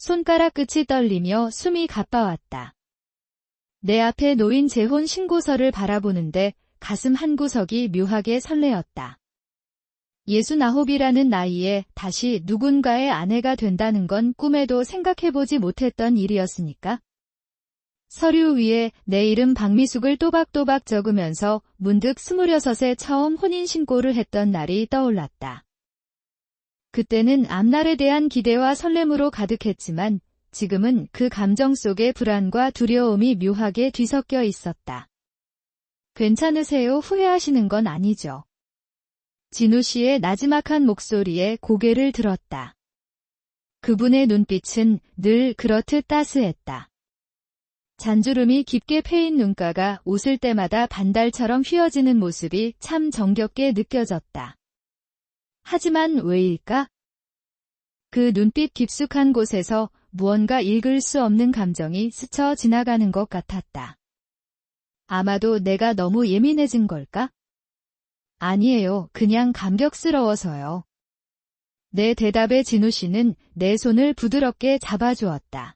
손가락 끝이 떨리며 숨이 가빠왔다. 내 앞에 놓인 재혼 신고서를 바라보는데 가슴 한구석이 묘하게 설레었다. 69이라는 나이에 다시 누군가의 아내가 된다는 건 꿈에도 생각해보지 못했던 일이었으니까. 서류 위에 내 이름 박미숙을 또박또박 적으면서 문득 26에 처음 혼인신고를 했던 날이 떠올랐다. 그때는 앞날에 대한 기대와 설렘으로 가득했지만 지금은 그 감정 속에 불안과 두려움이 묘하게 뒤섞여 있었다. 괜찮으세요? 후회하시는 건 아니죠? 진우 씨의 나지막한 목소리에 고개를 들었다. 그분의 눈빛은 늘 그렇듯 따스했다. 잔주름이 깊게 패인 눈가가 웃을 때마다 반달처럼 휘어지는 모습이 참 정겹게 느껴졌다. 하지만 왜일까? 그 눈빛 깊숙한 곳에서 무언가 읽을 수 없는 감정이 스쳐 지나가는 것 같았다. 아마도 내가 너무 예민해진 걸까? 아니에요. 그냥 감격스러워서요. 내 대답에 진우 씨는 내 손을 부드럽게 잡아주었다.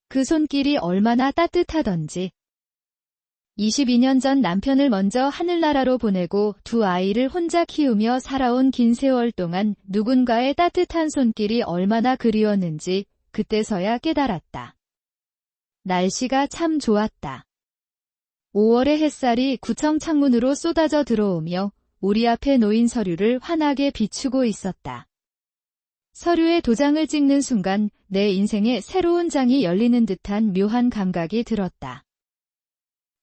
그 손길이 얼마나 따뜻하던지. 22년 전 남편을 먼저 하늘나라로 보내고 두 아이를 혼자 키우며 살아온 긴 세월 동안 누군가의 따뜻한 손길이 얼마나 그리웠는지 그때서야 깨달았다. 날씨가 참 좋았다. 5월의 햇살이 구청 창문으로 쏟아져 들어오며 우리 앞에 놓인 서류를 환하게 비추고 있었다. 서류에 도장을 찍는 순간 내 인생의 새로운 장이 열리는 듯한 묘한 감각이 들었다.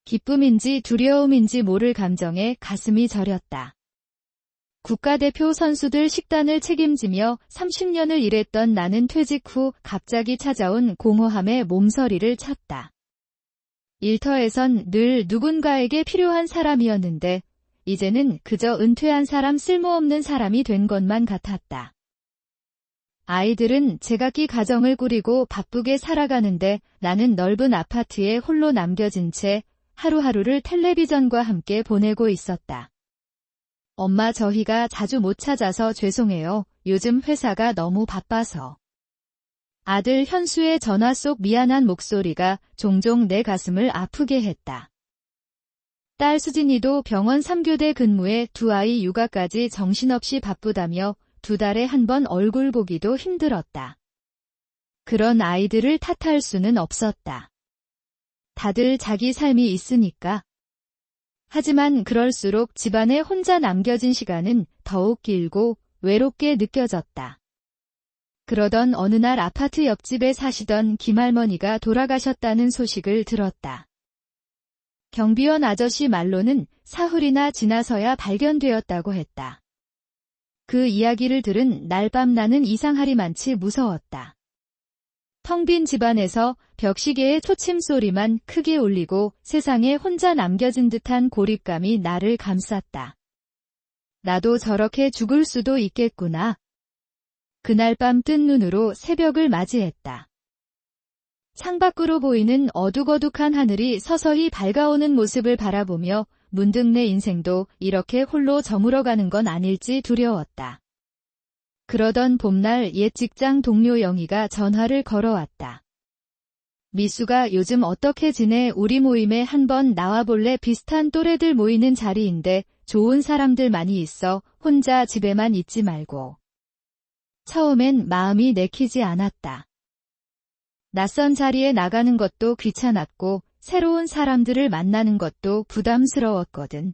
기쁨인지 두려움인지 모를 감정에 가슴이 저렸다. 국가대표 선수들 식단을 책임지며 30년을 일했던 나는 퇴직 후 갑자기 찾아온 공허함의 몸서리를 쳤다. 일터에선 늘 누군가에게 필요한 사람이었는데 이제는 그저 은퇴한 사람 쓸모없는 사람이 된 것만 같았다. 아이들은 제각기 가정을 꾸리고 바쁘게 살아가는데 나는 넓은 아파트에 홀로 남겨진 채 하루하루를 텔레비전과 함께 보내고 있었다. 엄마 저희가 자주 못 찾아서 죄송해요. 요즘 회사가 너무 바빠서. 아들 현수의 전화 속 미안한 목소리가 종종 내 가슴을 아프게 했다. 딸 수진이도 병원 3교대 근무에 두 아이 육아까지 정신없이 바쁘다며 2달에 한 번 얼굴 보기도 힘들었다. 그런 아이들을 탓할 수는 없었다. 다들 자기 삶이 있으니까. 하지만 그럴수록 집안에 혼자 남겨진 시간은 더욱 길고 외롭게 느껴졌다. 그러던 어느 날 아파트 옆집에 사시던 김할머니가 돌아가셨다는 소식을 들었다. 경비원 아저씨 말로는 사흘이나 지나서야 발견되었다고 했다. 그 이야기를 들은 날밤 나는 이상하리만치 무서웠다. 텅 빈 집안에서 벽시계의 초침 소리만 크게 울리고 세상에 혼자 남겨진 듯한 고립감이 나를 감쌌다. 나도 저렇게 죽을 수도 있겠구나. 그날 밤 뜬 눈으로 새벽을 맞이했다. 창밖으로 보이는 어둑어둑한 하늘이 서서히 밝아오는 모습을 바라보며 문득 내 인생도 이렇게 홀로 저물어가는 건 아닐지 두려웠다. 그러던 봄날 옛 직장 동료 영희가 전화를 걸어왔다. 미수가 요즘 어떻게 지내? 우리 모임에 한번 나와볼래? 비슷한 또래들 모이는 자리인데 좋은 사람들 많이 있어. 혼자 집에만 있지 말고. 처음엔 마음이 내키지 않았다. 낯선 자리에 나가는 것도 귀찮았고 새로운 사람들을 만나는 것도 부담스러웠거든.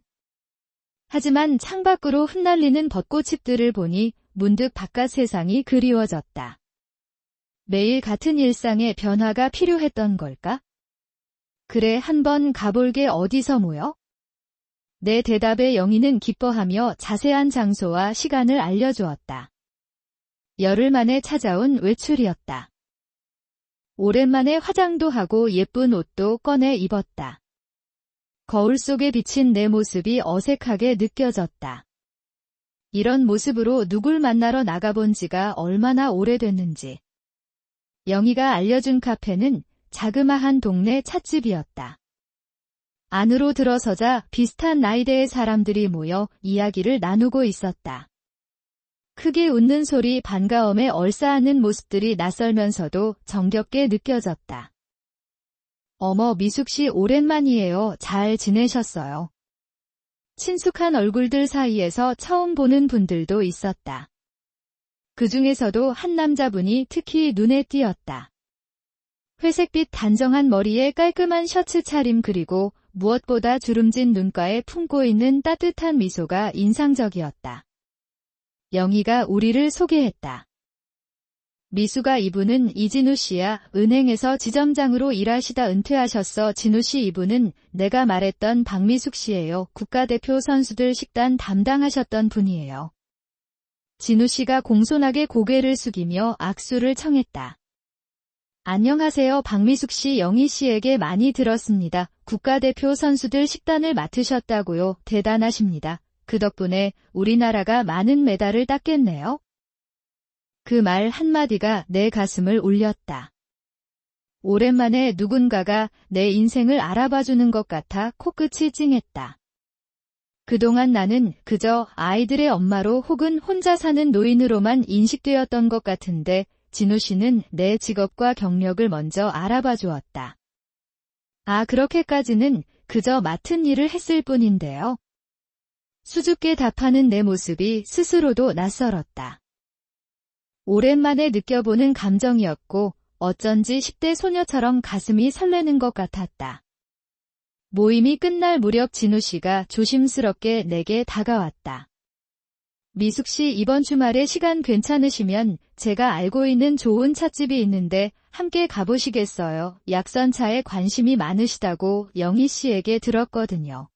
하지만 창밖으로 흩날리는 벚꽃잎들을 보니 문득 바깥 세상이 그리워졌다. 매일 같은 일상에 변화가 필요했던 걸까? 그래, 한번 가볼게. 어디서 모여? 내 대답에 영희는 기뻐하며 자세한 장소와 시간을 알려주었다. 열흘 만에 찾아온 외출이었다. 오랜만에 화장도 하고 예쁜 옷도 꺼내 입었다. 거울 속에 비친 내 모습이 어색하게 느껴졌다. 이런 모습으로 누굴 만나러 나가본 지가 얼마나 오래됐는지. 영희가 알려준 카페는 자그마한 동네 찻집이었다. 안으로 들어서자 비슷한 나이대의 사람들이 모여 이야기를 나누고 있었다. 크게 웃는 소리, 반가움에 얼싸안는 모습들이 낯설면서도 정겹게 느껴졌다. 어머, 미숙 씨 오랜만이에요. 잘 지내셨어요? 친숙한 얼굴들 사이에서 처음 보는 분들도 있었다. 그 중에서도 한 남자분이 특히 눈에 띄었다. 회색빛 단정한 머리에 깔끔한 셔츠 차림, 그리고 무엇보다 주름진 눈가에 품고 있는 따뜻한 미소가 인상적이었다. 영희가 우리를 소개했다. 미수가, 이분은 이진우 씨야. 은행에서 지점장으로 일하시다 은퇴하셨어. 진우 씨, 이분은 내가 말했던 박미숙 씨예요. 국가대표 선수들 식단 담당하셨던 분이에요. 진우 씨가 공손하게 고개를 숙이며 악수를 청했다. 안녕하세요. 박미숙 씨, 영희 씨에게 많이 들었습니다. 국가대표 선수들 식단을 맡으셨다고요. 대단하십니다. 그 덕분에 우리나라가 많은 메달을 땄겠네요. 그 말 한마디가 내 가슴을 울렸다. 오랜만에 누군가가 내 인생을 알아봐주는 것 같아 코끝이 찡했다. 그동안 나는 그저 아이들의 엄마로 혹은 혼자 사는 노인으로만 인식되었던 것 같은데 진우 씨는 내 직업과 경력을 먼저 알아봐 주었다. 아, 그렇게까지는 그저 맡은 일을 했을 뿐인데요. 수줍게 답하는 내 모습이 스스로도 낯설었다. 오랜만에 느껴보는 감정이었고 어쩐지 10대 소녀처럼 가슴이 설레는 것 같았다. 모임이 끝날 무렵 진우 씨가 조심스럽게 내게 다가왔다. 미숙 씨, 이번 주말에 시간 괜찮으시면 제가 알고 있는 좋은 찻집이 있는데 함께 가보시겠어요? 약선차에 관심이 많으시다고 영희 씨에게 들었거든요.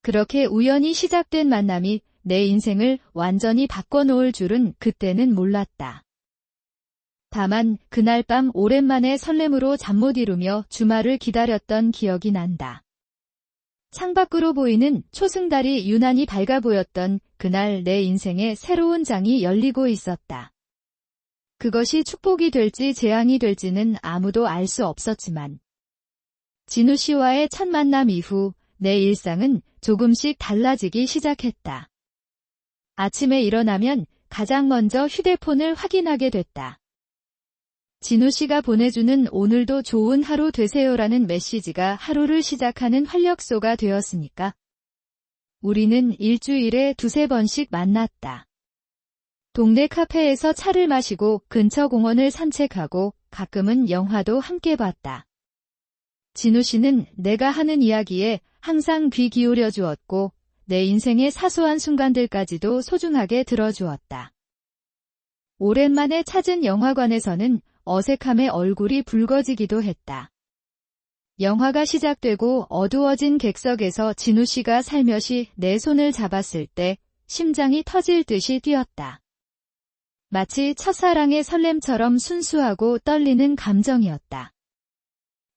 그렇게 우연히 시작된 만남이 내 인생을 완전히 바꿔놓을 줄은 그때는 몰랐다. 다만 그날 밤 오랜만에 설렘으로 잠 못 이루며 주말을 기다렸던 기억이 난다. 창밖으로 보이는 초승달이 유난히 밝아 보였던 그날 내 인생의 새로운 장이 열리고 있었다. 그것이 축복이 될지 재앙이 될지는 아무도 알 수 없었지만 진우 씨와의 첫 만남 이후 내 일상은 조금씩 달라지기 시작했다. 아침에 일어나면 가장 먼저 휴대폰을 확인하게 됐다. 진우 씨가 보내주는 오늘도 좋은 하루 되세요라는 메시지가 하루를 시작하는 활력소가 되었으니까. 우리는 일주일에 2~3번씩 만났다. 동네 카페에서 차를 마시고 근처 공원을 산책하고 가끔은 영화도 함께 봤다. 진우 씨는 내가 하는 이야기에 항상 귀 기울여 주었고 내 인생의 사소한 순간들까지도 소중하게 들어주었다. 오랜만에 찾은 영화관에서는 어색함에 얼굴이 붉어지기도 했다. 영화가 시작되고 어두워진 객석에서 진우 씨가 살며시 내 손을 잡았을 때 심장이 터질 듯이 뛰었다. 마치 첫사랑의 설렘처럼 순수하고 떨리는 감정이었다.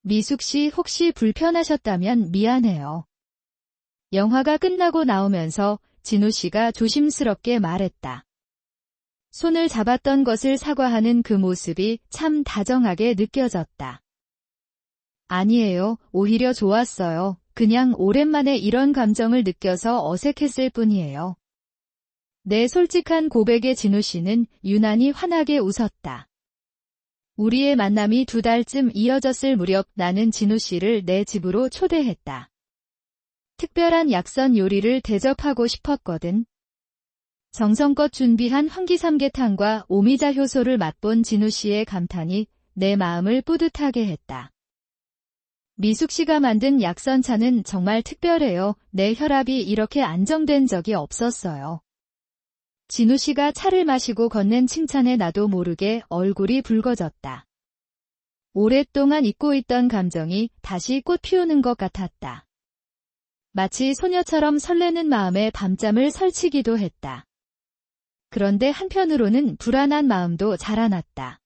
미숙 씨, 혹시 불편하셨다면 미안해요. 영화가 끝나고 나오면서 진우 씨가 조심스럽게 말했다. 손을 잡았던 것을 사과하는 그 모습이 참 다정하게 느껴졌다. 아니에요. 오히려 좋았어요. 그냥 오랜만에 이런 감정을 느껴서 어색했을 뿐이에요. 내 솔직한 고백에 진우 씨는 유난히 환하게 웃었다. 우리의 만남이 2달쯤 이어졌을 무렵 나는 진우 씨를 내 집으로 초대했다. 특별한 약선 요리를 대접하고 싶었거든. 정성껏 준비한 황기삼계탕과 오미자 효소를 맛본 진우 씨의 감탄이 내 마음을 뿌듯하게 했다. 미숙 씨가 만든 약선차는 정말 특별해요. 내 혈압이 이렇게 안정된 적이 없었어요. 진우 씨가 차를 마시고 건넨 칭찬에 나도 모르게 얼굴이 붉어졌다. 오랫동안 잊고 있던 감정이 다시 꽃 피우는 것 같았다. 마치 소녀처럼 설레는 마음에 밤잠을 설치기도 했다. 그런데 한편으로는 불안한 마음도 자라났다.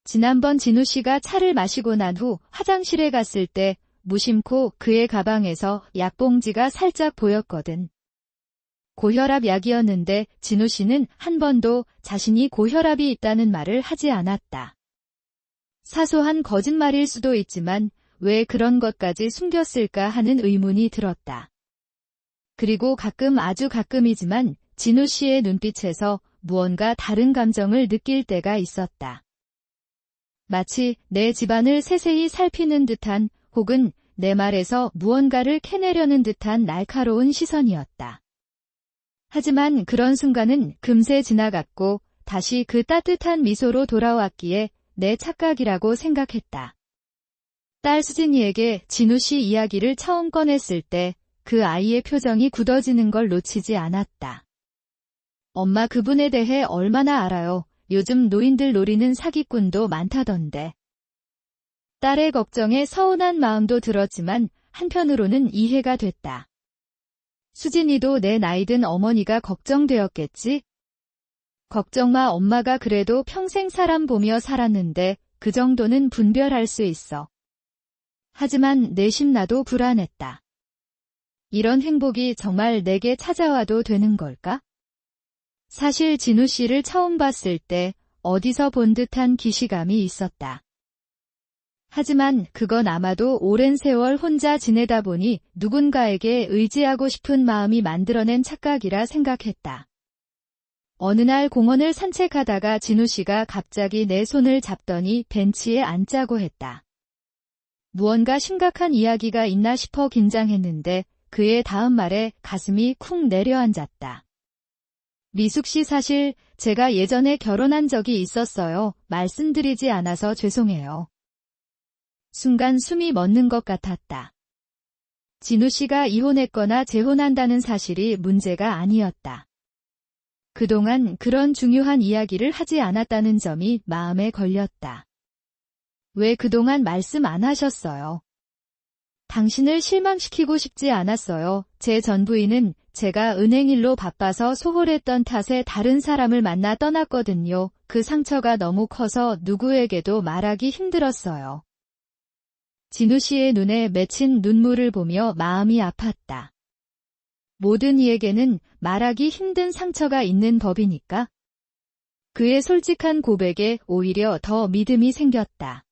지난번 진우 씨가 차를 마시고 난 후 화장실에 갔을 때 무심코 그의 가방에서 약봉지가 살짝 보였거든. 고혈압 약이었는데 진우 씨는 한 번도 자신이 고혈압이 있다는 말을 하지 않았다. 사소한 거짓말일 수도 있지만 왜 그런 것까지 숨겼을까 하는 의문이 들었다. 그리고 가끔, 아주 가끔이지만 진우 씨의 눈빛에서 무언가 다른 감정을 느낄 때가 있었다. 마치 내 집안을 세세히 살피는 듯한 혹은 내 말에서 무언가를 캐내려는 듯한 날카로운 시선이었다. 하지만 그런 순간은 금세 지나갔고 다시 그 따뜻한 미소로 돌아왔기에 내 착각이라고 생각했다. 딸 수진이에게 진우 씨 이야기를 처음 꺼냈을 때 그 아이의 표정이 굳어지는 걸 놓치지 않았다. 엄마 그분에 대해 얼마나 알아요? 요즘 노인들 노리는 사기꾼도 많다던데. 딸의 걱정에 서운한 마음도 들었지만 한편으로는 이해가 됐다. 수진이도 내 나이든 어머니가 걱정되었겠지? 걱정 마, 엄마가 그래도 평생 사람 보며 살았는데 그 정도는 분별할 수 있어. 하지만 내심 나도 불안했다. 이런 행복이 정말 내게 찾아와도 되는 걸까? 사실 진우 씨를 처음 봤을 때 어디서 본 듯한 기시감이 있었다. 하지만 그건 아마도 오랜 세월 혼자 지내다 보니 누군가에게 의지하고 싶은 마음이 만들어낸 착각이라 생각했다. 어느 날 공원을 산책하다가 진우 씨가 갑자기 내 손을 잡더니 벤치에 앉자고 했다. 무언가 심각한 이야기가 있나 싶어 긴장했는데 그의 다음 말에 가슴이 쿵 내려앉았다. 미숙 씨, 사실 제가 예전에 결혼한 적이 있었어요. 말씀드리지 않아서 죄송해요. 순간 숨이 멎는 것 같았다. 진우 씨가 이혼했거나 재혼한다는 사실이 문제가 아니었다. 그동안 그런 중요한 이야기를 하지 않았다는 점이 마음에 걸렸다. 왜 그동안 말씀 안 하셨어요? 당신을 실망시키고 싶지 않았어요. 제 전 부인은 제가 은행 일로 바빠서 소홀했던 탓에 다른 사람을 만나 떠났거든요. 그 상처가 너무 커서 누구에게도 말하기 힘들었어요. 진우 씨의 눈에 맺힌 눈물을 보며 마음이 아팠다. 모든 이에게는 말하기 힘든 상처가 있는 법이니까. 그의 솔직한 고백에 오히려 더 믿음이 생겼다.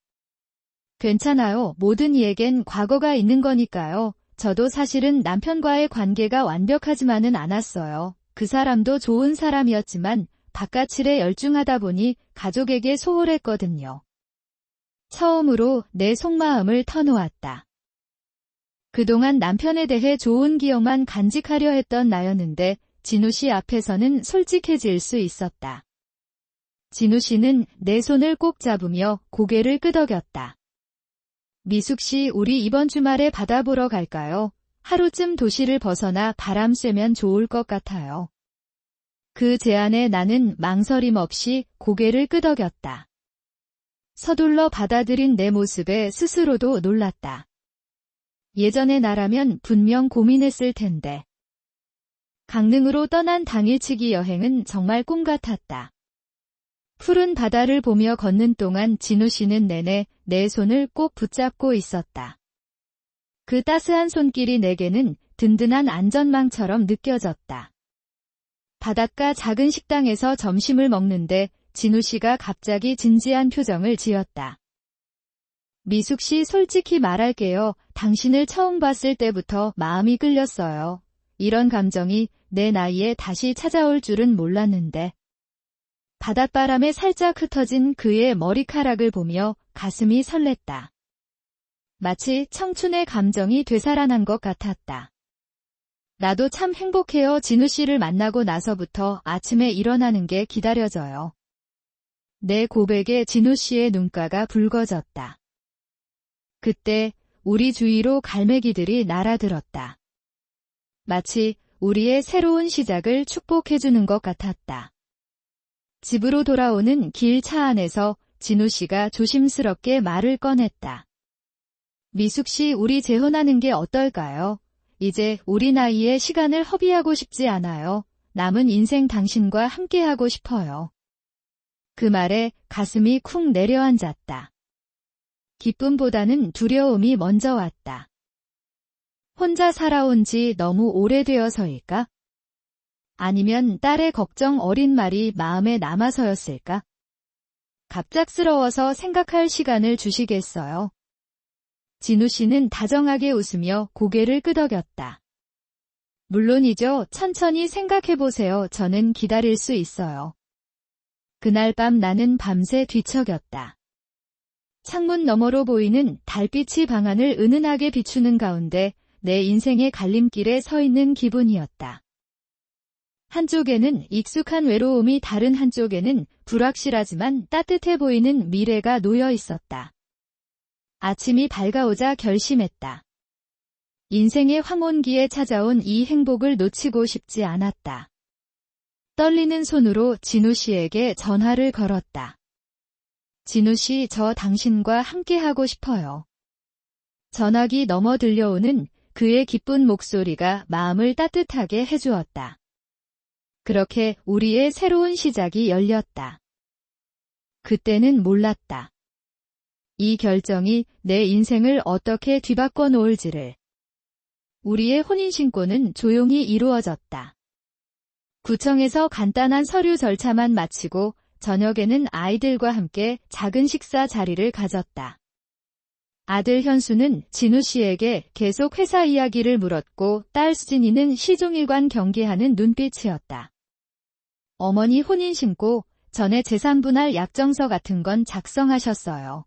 괜찮아요. 모든 이에겐 과거가 있는 거니까요. 저도 사실은 남편과의 관계가 완벽하지만은 않았어요. 그 사람도 좋은 사람이었지만 바깥 일에 열중하다 보니 가족에게 소홀했거든요. 처음으로 내 속마음을 터놓았다. 그동안 남편에 대해 좋은 기억만 간직하려 했던 나였는데 진우 씨 앞에서는 솔직해질 수 있었다. 진우 씨는 내 손을 꼭 잡으며 고개를 끄덕였다. 미숙 씨, 우리 이번 주말에 바다 보러 갈까요? 하루쯤 도시를 벗어나 바람 쐬면 좋을 것 같아요. 그 제안에 나는 망설임 없이 고개를 끄덕였다. 서둘러 받아들인 내 모습에 스스로도 놀랐다. 예전의 나라면 분명 고민했을 텐데. 강릉으로 떠난 당일치기 여행은 정말 꿈 같았다. 푸른 바다를 보며 걷는 동안 진우 씨는 내내 내 손을 꼭 붙잡고 있었다. 그 따스한 손길이 내게는 든든한 안전망처럼 느껴졌다. 바닷가 작은 식당에서 점심을 먹는데 진우 씨가 갑자기 진지한 표정을 지었다. 미숙 씨, 솔직히 말할게요. 당신을 처음 봤을 때부터 마음이 끌렸어요. 이런 감정이 내 나이에 다시 찾아올 줄은 몰랐는데. 바닷바람에 살짝 흩어진 그의 머리카락을 보며 가슴이 설렜다. 마치 청춘의 감정이 되살아난 것 같았다. 나도 참 행복해요. 진우 씨를 만나고 나서부터 아침에 일어나는 게 기다려져요. 내 고백에 진우 씨의 눈가가 붉어졌다. 그때 우리 주위로 갈매기들이 날아들었다. 마치 우리의 새로운 시작을 축복해주는 것 같았다. 집으로 돌아오는 길 차 안에서 진우 씨가 조심스럽게 말을 꺼냈다. 미숙 씨, 우리 재혼하는 게 어떨까요? 이제 우리 나이에 시간을 허비하고 싶지 않아요. 남은 인생 당신과 함께하고 싶어요. 그 말에 가슴이 쿵 내려앉았다. 기쁨보다는 두려움이 먼저 왔다. 혼자 살아온 지 너무 오래되어서일까? 아니면 딸의 걱정 어린 말이 마음에 남아서였을까? 갑작스러워서 생각할 시간을 주시겠어요? 진우 씨는 다정하게 웃으며 고개를 끄덕였다. 물론이죠. 천천히 생각해보세요. 저는 기다릴 수 있어요. 그날 밤 나는 밤새 뒤척였다. 창문 너머로 보이는 달빛이 방 안을 은은하게 비추는 가운데 내 인생의 갈림길에 서 있는 기분이었다. 한쪽에는 익숙한 외로움이, 다른 한쪽에는 불확실하지만 따뜻해 보이는 미래가 놓여 있었다. 아침이 밝아오자 결심했다. 인생의 황혼기에 찾아온 이 행복을 놓치고 싶지 않았다. 떨리는 손으로 진우 씨에게 전화를 걸었다. 진우 씨, 저 당신과 함께하고 싶어요. 전화기 너머 들려오는 그의 기쁜 목소리가 마음을 따뜻하게 해주었다. 그렇게 우리의 새로운 시작이 열렸다. 그때는 몰랐다. 이 결정이 내 인생을 어떻게 뒤바꿔 놓을지를. 우리의 혼인신고는 조용히 이루어졌다. 구청에서 간단한 서류 절차만 마치고 저녁에는 아이들과 함께 작은 식사 자리를 가졌다. 아들 현수는 진우 씨에게 계속 회사 이야기를 물었고 딸 수진이는 시종일관 경계하는 눈빛이었다. 어머니 혼인신고 전에 재산분할 약정서 같은 건 작성하셨어요.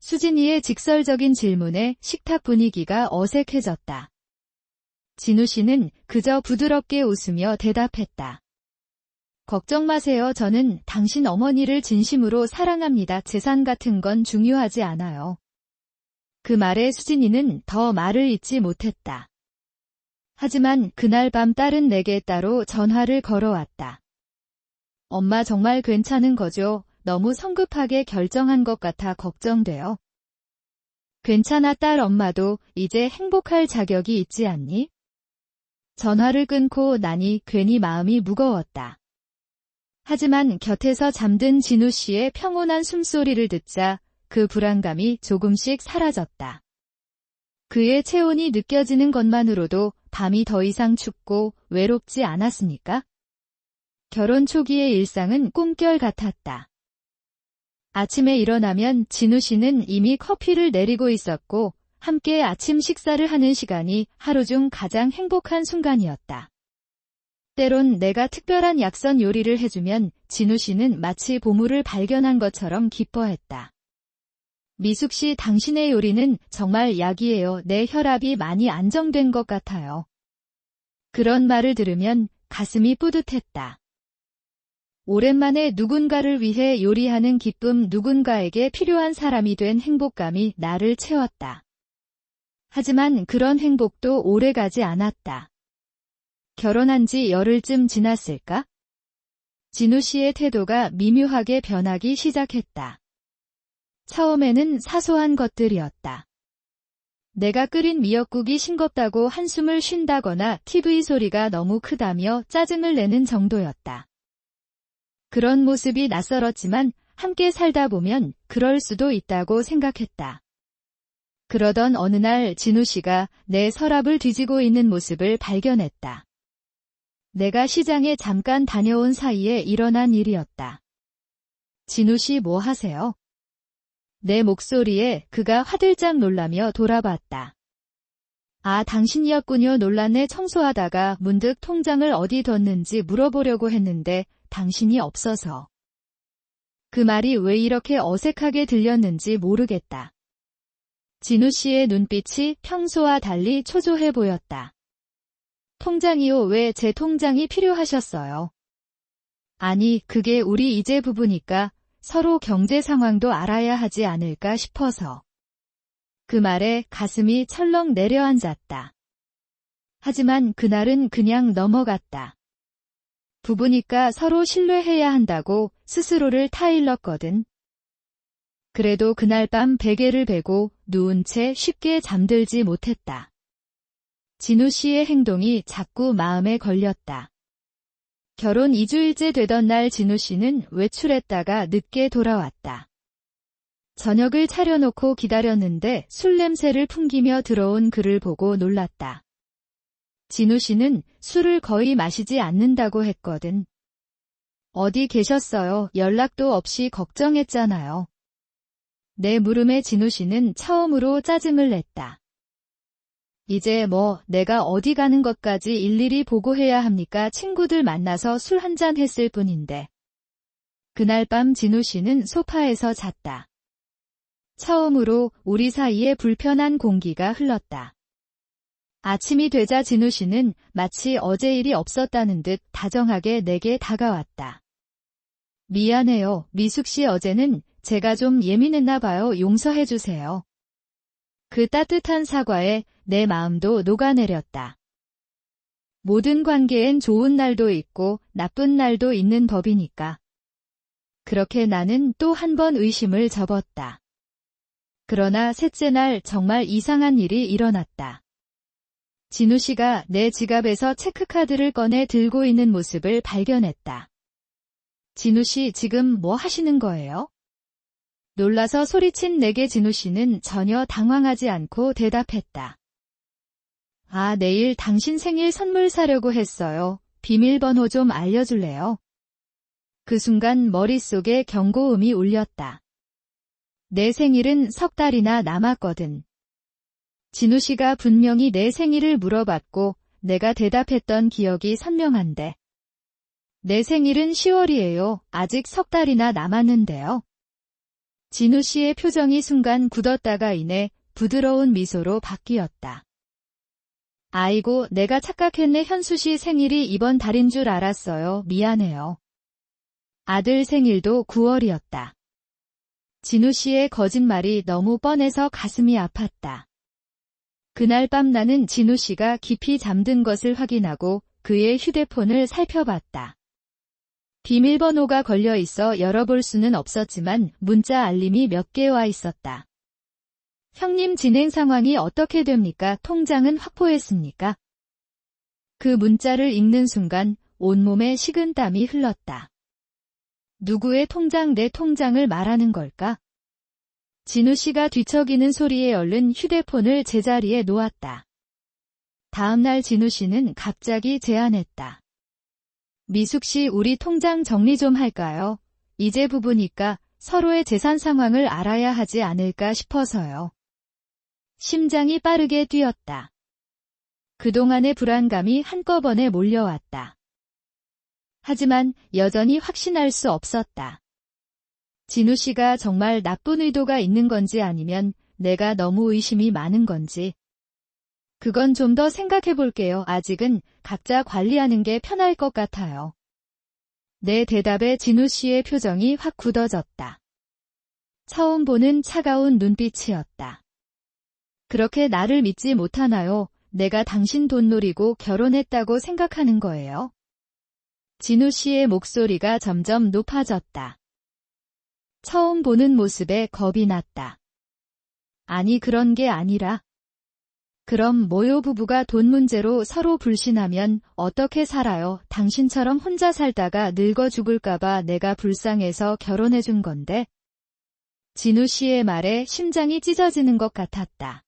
수진이의 직설적인 질문에 식탁 분위기가 어색해졌다. 진우 씨는 그저 부드럽게 웃으며 대답했다. 걱정 마세요. 저는 당신 어머니를 진심으로 사랑합니다. 재산 같은 건 중요하지 않아요. 그 말에 수진이는 더 말을 잇지 못했다. 하지만 그날 밤 딸은 내게 따로 전화를 걸어왔다. 엄마 정말 괜찮은 거죠? 너무 성급하게 결정한 것 같아 걱정돼요. 괜찮아 딸, 엄마도 이제 행복할 자격이 있지 않니? 전화를 끊고 나니 괜히 마음이 무거웠다. 하지만 곁에서 잠든 진우 씨의 평온한 숨소리를 듣자 그 불안감이 조금씩 사라졌다. 그의 체온이 느껴지는 것만으로도 밤이 더 이상 춥고 외롭지 않았으니까? 결혼 초기의 일상은 꿈결 같았다. 아침에 일어나면 진우 씨는 이미 커피를 내리고 있었고 함께 아침 식사를 하는 시간이 하루 중 가장 행복한 순간이었다. 때론 내가 특별한 약선 요리를 해주면 진우 씨는 마치 보물을 발견한 것처럼 기뻐했다. 미숙 씨, 당신의 요리는 정말 약이에요. 내 혈압이 많이 안정된 것 같아요. 그런 말을 들으면 가슴이 뿌듯했다. 오랜만에 누군가를 위해 요리하는 기쁨, 누군가에게 필요한 사람이 된 행복감이 나를 채웠다. 하지만 그런 행복도 오래가지 않았다. 결혼한 지 열흘쯤 지났을까? 진우 씨의 태도가 미묘하게 변하기 시작했다. 처음에는 사소한 것들이었다. 내가 끓인 미역국이 싱겁다고 한숨을 쉰다거나 TV 소리가 너무 크다며 짜증을 내는 정도였다. 그런 모습이 낯설었지만 함께 살다 보면 그럴 수도 있다고 생각했다. 그러던 어느 날 진우 씨가 내 서랍을 뒤지고 있는 모습을 발견했다. 내가 시장에 잠깐 다녀온 사이에 일어난 일이었다. 진우 씨, 뭐 하세요? 내 목소리에 그가 화들짝 놀라며 돌아봤다. 아, 당신이었군요. 놀라네. 청소하다가 문득 통장을 어디 뒀는지 물어보려고 했는데 당신이 없어서. 그 말이 왜 이렇게 어색하게 들렸는지 모르겠다. 진우 씨의 눈빛이 평소와 달리 초조해 보였다. 통장이요? 왜 제 통장이 필요하셨어요? 아니, 그게 우리 이제 부부니까 서로 경제 상황도 알아야 하지 않을까 싶어서. 그 말에 가슴이 철렁 내려앉았다. 하지만 그날은 그냥 넘어갔다. 부부니까 서로 신뢰해야 한다고 스스로를 타일렀거든. 그래도 그날 밤 베개를 베고 누운 채 쉽게 잠들지 못했다. 진우 씨의 행동이 자꾸 마음에 걸렸다. 결혼 2주일째 되던 날 진우 씨는 외출했다가 늦게 돌아왔다. 저녁을 차려놓고 기다렸는데 술 냄새를 풍기며 들어온 그를 보고 놀랐다. 진우 씨는 술을 거의 마시지 않는다고 했거든. 어디 계셨어요? 연락도 없이 걱정했잖아요. 내 물음에 진우 씨는 처음으로 짜증을 냈다. 이제 뭐 내가 어디 가는 것까지 일일이 보고해야 합니까? 친구들 만나서 술 한잔 했을 뿐인데. 그날 밤 진우 씨는 소파에서 잤다. 처음으로 우리 사이에 불편한 공기가 흘렀다. 아침이 되자 진우 씨는 마치 어제 일이 없었다는 듯 다정하게 내게 다가왔다. 미안해요, 미숙 씨, 어제는 제가 좀 예민했나 봐요. 용서해 주세요. 그 따뜻한 사과에 내 마음도 녹아내렸다. 모든 관계엔 좋은 날도 있고 나쁜 날도 있는 법이니까. 그렇게 나는 또 한 번 의심을 접었다. 그러나 셋째 날 정말 이상한 일이 일어났다. 진우 씨가 내 지갑에서 체크카드를 꺼내 들고 있는 모습을 발견했다. 진우 씨, 지금 뭐 하시는 거예요? 놀라서 소리친 내게 진우 씨는 전혀 당황하지 않고 대답했다. 아, 내일 당신 생일 선물 사려고 했어요. 비밀번호 좀 알려줄래요? 그 순간 머릿속에 경고음이 울렸다. 내 생일은 석 달이나 남았거든. 진우 씨가 분명히 내 생일을 물어봤고 내가 대답했던 기억이 선명한데. 내 생일은 10월이에요. 아직 석 달이나 남았는데요. 진우 씨의 표정이 순간 굳었다가 이내 부드러운 미소로 바뀌었다. 아이고, 내가 착각했네. 현수 씨 생일이 이번 달인 줄 알았어요. 미안해요. 아들 생일도 9월이었다. 진우 씨의 거짓말이 너무 뻔해서 가슴이 아팠다. 그날 밤 나는 진우 씨가 깊이 잠든 것을 확인하고 그의 휴대폰을 살펴봤다. 비밀번호가 걸려 있어 열어볼 수는 없었지만 문자 알림이 몇 개 와 있었다. 형님, 진행 상황이 어떻게 됩니까? 통장은 확보했습니까? 그 문자를 읽는 순간 온몸에 식은땀이 흘렀다. 누구의 통장, 내 통장을 말하는 걸까? 진우 씨가 뒤척이는 소리에 얼른 휴대폰을 제자리에 놓았다. 다음날 진우 씨는 갑자기 제안했다. 미숙 씨, 우리 통장 정리 좀 할까요? 이제 부부니까 서로의 재산 상황을 알아야 하지 않을까 싶어서요. 심장이 빠르게 뛰었다. 그동안의 불안감이 한꺼번에 몰려왔다. 하지만 여전히 확신할 수 없었다. 진우 씨가 정말 나쁜 의도가 있는 건지 아니면 내가 너무 의심이 많은 건지. 그건 좀 더 생각해 볼게요. 아직은 각자 관리하는 게 편할 것 같아요. 내 대답에 진우 씨의 표정이 확 굳어졌다. 처음 보는 차가운 눈빛이었다. 그렇게 나를 믿지 못하나요? 내가 당신 돈 노리고 결혼했다고 생각하는 거예요? 진우 씨의 목소리가 점점 높아졌다. 처음 보는 모습에 겁이 났다. 아니, 그런 게 아니라. 그럼 뭐요? 부부가 돈 문제로 서로 불신하면 어떻게 살아요? 당신처럼 혼자 살다가 늙어 죽을까봐 내가 불쌍해서 결혼해준 건데. 진우 씨의 말에 심장이 찢어지는 것 같았다.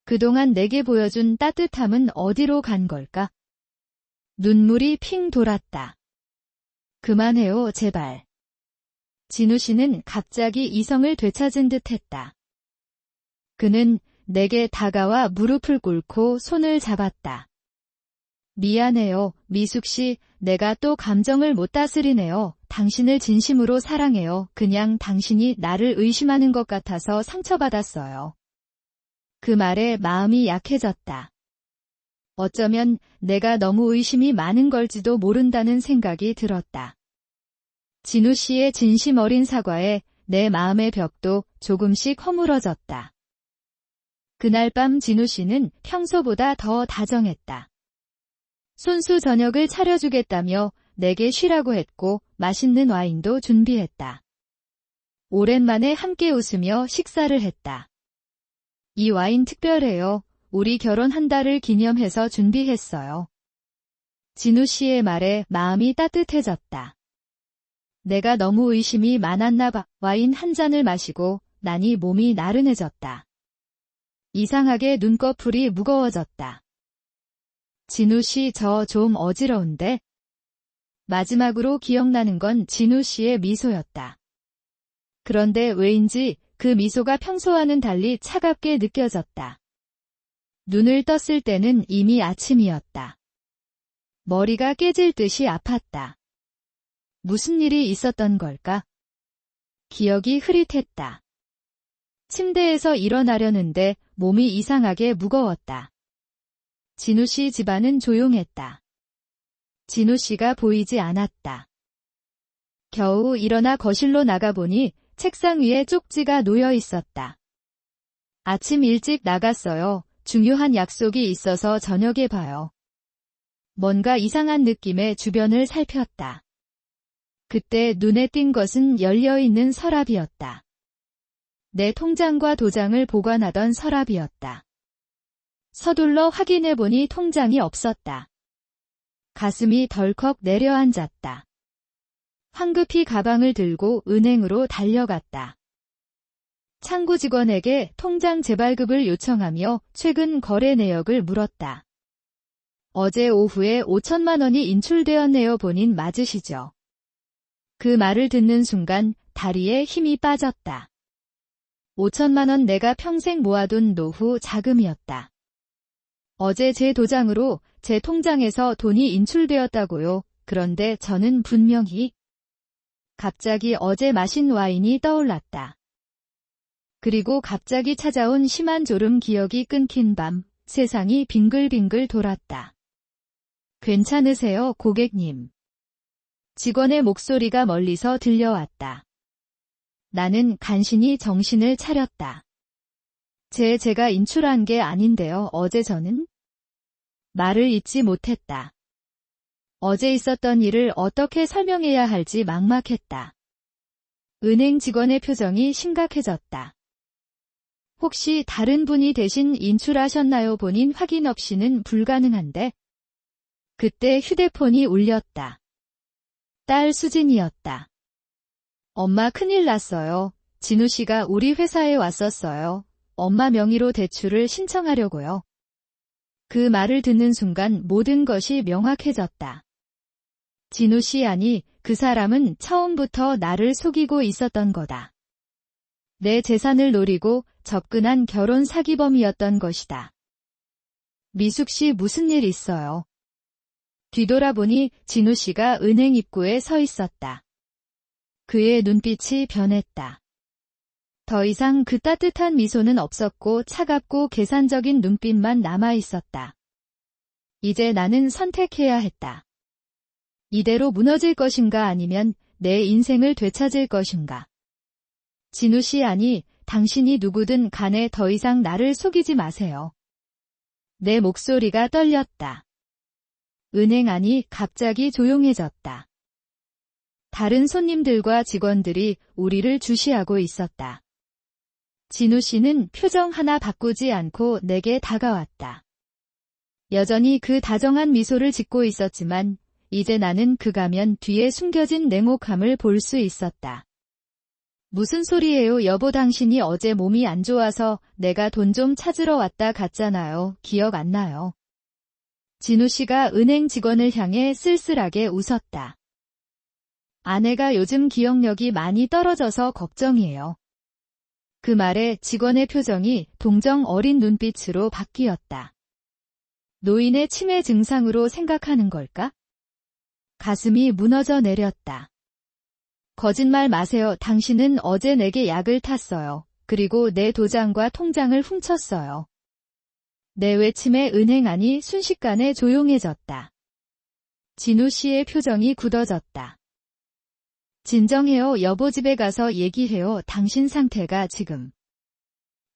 그동안 내게 보여준 따뜻함은 어디로 간 걸까? 눈물이 핑 돌았다. 그만해요, 제발. 진우 씨는 갑자기 이성을 되찾은 듯 했다. 그는 내게 다가와 무릎을 꿇고 손을 잡았다. 미안해요, 미숙 씨. 내가 또 감정을 못 다스리네요. 당신을 진심으로 사랑해요. 그냥 당신이 나를 의심하는 것 같아서 상처받았어요. 그 말에 마음이 약해졌다. 어쩌면 내가 너무 의심이 많은 걸지도 모른다는 생각이 들었다. 진우 씨의 진심 어린 사과에 내 마음의 벽도 조금씩 허물어졌다. 그날 밤 진우 씨는 평소보다 더 다정했다. 손수 저녁을 차려주겠다며 내게 쉬라고 했고 맛있는 와인도 준비했다. 오랜만에 함께 웃으며 식사를 했다. 이 와인 특별해요. 우리 결혼 한 달을 기념해서 준비했어요. 진우 씨의 말에 마음이 따뜻해졌다. 내가 너무 의심이 많았나 봐. 와인 한 잔을 마시고 나니 몸이 나른해졌다. 이상하게 눈꺼풀이 무거워졌다. 진우 씨, 저 좀 어지러운데? 마지막으로 기억나는 건 진우 씨의 미소였다. 그런데 왜인지 그 미소가 평소와는 달리 차갑게 느껴졌다. 눈을 떴을 때는 이미 아침이었다. 머리가 깨질 듯이 아팠다. 무슨 일이 있었던 걸까? 기억이 흐릿했다. 침대에서 일어나려는데 몸이 이상하게 무거웠다. 진우 씨 집안은 조용했다. 진우 씨가 보이지 않았다. 겨우 일어나 거실로 나가보니 책상 위에 쪽지가 놓여 있었다. 아침 일찍 나갔어요. 중요한 약속이 있어서 저녁에 봐요. 뭔가 이상한 느낌에 주변을 살폈다. 그때 눈에 띈 것은 열려있는 서랍이었다. 내 통장과 도장을 보관하던 서랍이었다. 서둘러 확인해보니 통장이 없었다. 가슴이 덜컥 내려앉았다. 황급히 가방을 들고 은행으로 달려갔다. 창구 직원에게 통장 재발급을 요청하며 최근 거래 내역을 물었다. 어제 오후에 5천만 원이 인출되었네요. 본인 맞으시죠? 그 말을 듣는 순간 다리에 힘이 빠졌다. 5천만 원 내가 평생 모아둔 노후 자금이었다. 어제 제 도장으로 제 통장에서 돈이 인출되었다고요. 그런데 저는 분명히 갑자기 어제 마신 와인이 떠올랐다. 그리고 갑자기 찾아온 심한 졸음, 기억이 끊긴 밤, 세상이 빙글빙글 돌았다. 괜찮으세요, 고객님? 직원의 목소리가 멀리서 들려왔다. 나는 간신히 정신을 차렸다. 제가 인출한 게 아닌데요. 어제 저는 말을 잇지 못했다. 어제 있었던 일을 어떻게 설명해야 할지 막막했다. 은행 직원의 표정이 심각해졌다. 혹시 다른 분이 대신 인출하셨나요? 본인 확인 없이는 불가능한데. 그때 휴대폰이 울렸다. 딸 수진이었다. 엄마 큰일 났어요. 진우 씨가 우리 회사에 왔었어요. 엄마 명의로 대출을 신청하려고요. 그 말을 듣는 순간 모든 것이 명확해졌다. 진우 씨 아니, 그 사람은 처음부터 나를 속이고 있었던 거다. 내 재산을 노리고 접근한 결혼 사기범이었던 것이다. 미숙 씨 무슨 일 있어요? 뒤돌아보니 진우 씨가 은행 입구에 서 있었다. 그의 눈빛이 변했다. 더 이상 그 따뜻한 미소는 없었고 차갑고 계산적인 눈빛만 남아 있었다. 이제 나는 선택해야 했다. 이대로 무너질 것인가 아니면 내 인생을 되찾을 것인가. 진우 씨 아니, 당신이 누구든 간에 더 이상 나를 속이지 마세요. 내 목소리가 떨렸다. 은행 안이 갑자기 조용해졌다. 다른 손님들과 직원들이 우리를 주시하고 있었다. 진우 씨는 표정 하나 바꾸지 않고 내게 다가왔다. 여전히 그 다정한 미소를 짓고 있었지만 이제 나는 그 가면 뒤에 숨겨진 냉혹함을 볼 수 있었다. 무슨 소리예요, 여보? 당신이 어제 몸이 안 좋아서 내가 돈 좀 찾으러 왔다 갔잖아요. 기억 안 나요? 진우 씨가 은행 직원을 향해 쓸쓸하게 웃었다. 아내가 요즘 기억력이 많이 떨어져서 걱정이에요. 그 말에 직원의 표정이 동정 어린 눈빛으로 바뀌었다. 노인의 치매 증상으로 생각하는 걸까? 가슴이 무너져 내렸다. 거짓말 마세요. 당신은 어제 내게 약을 탔어요. 그리고 내 도장과 통장을 훔쳤어요. 내 외침에 은행 안이 순식간에 조용해졌다. 진우 씨의 표정이 굳어졌다. 진정해요, 여보. 집에 가서 얘기해요. 당신 상태가 지금.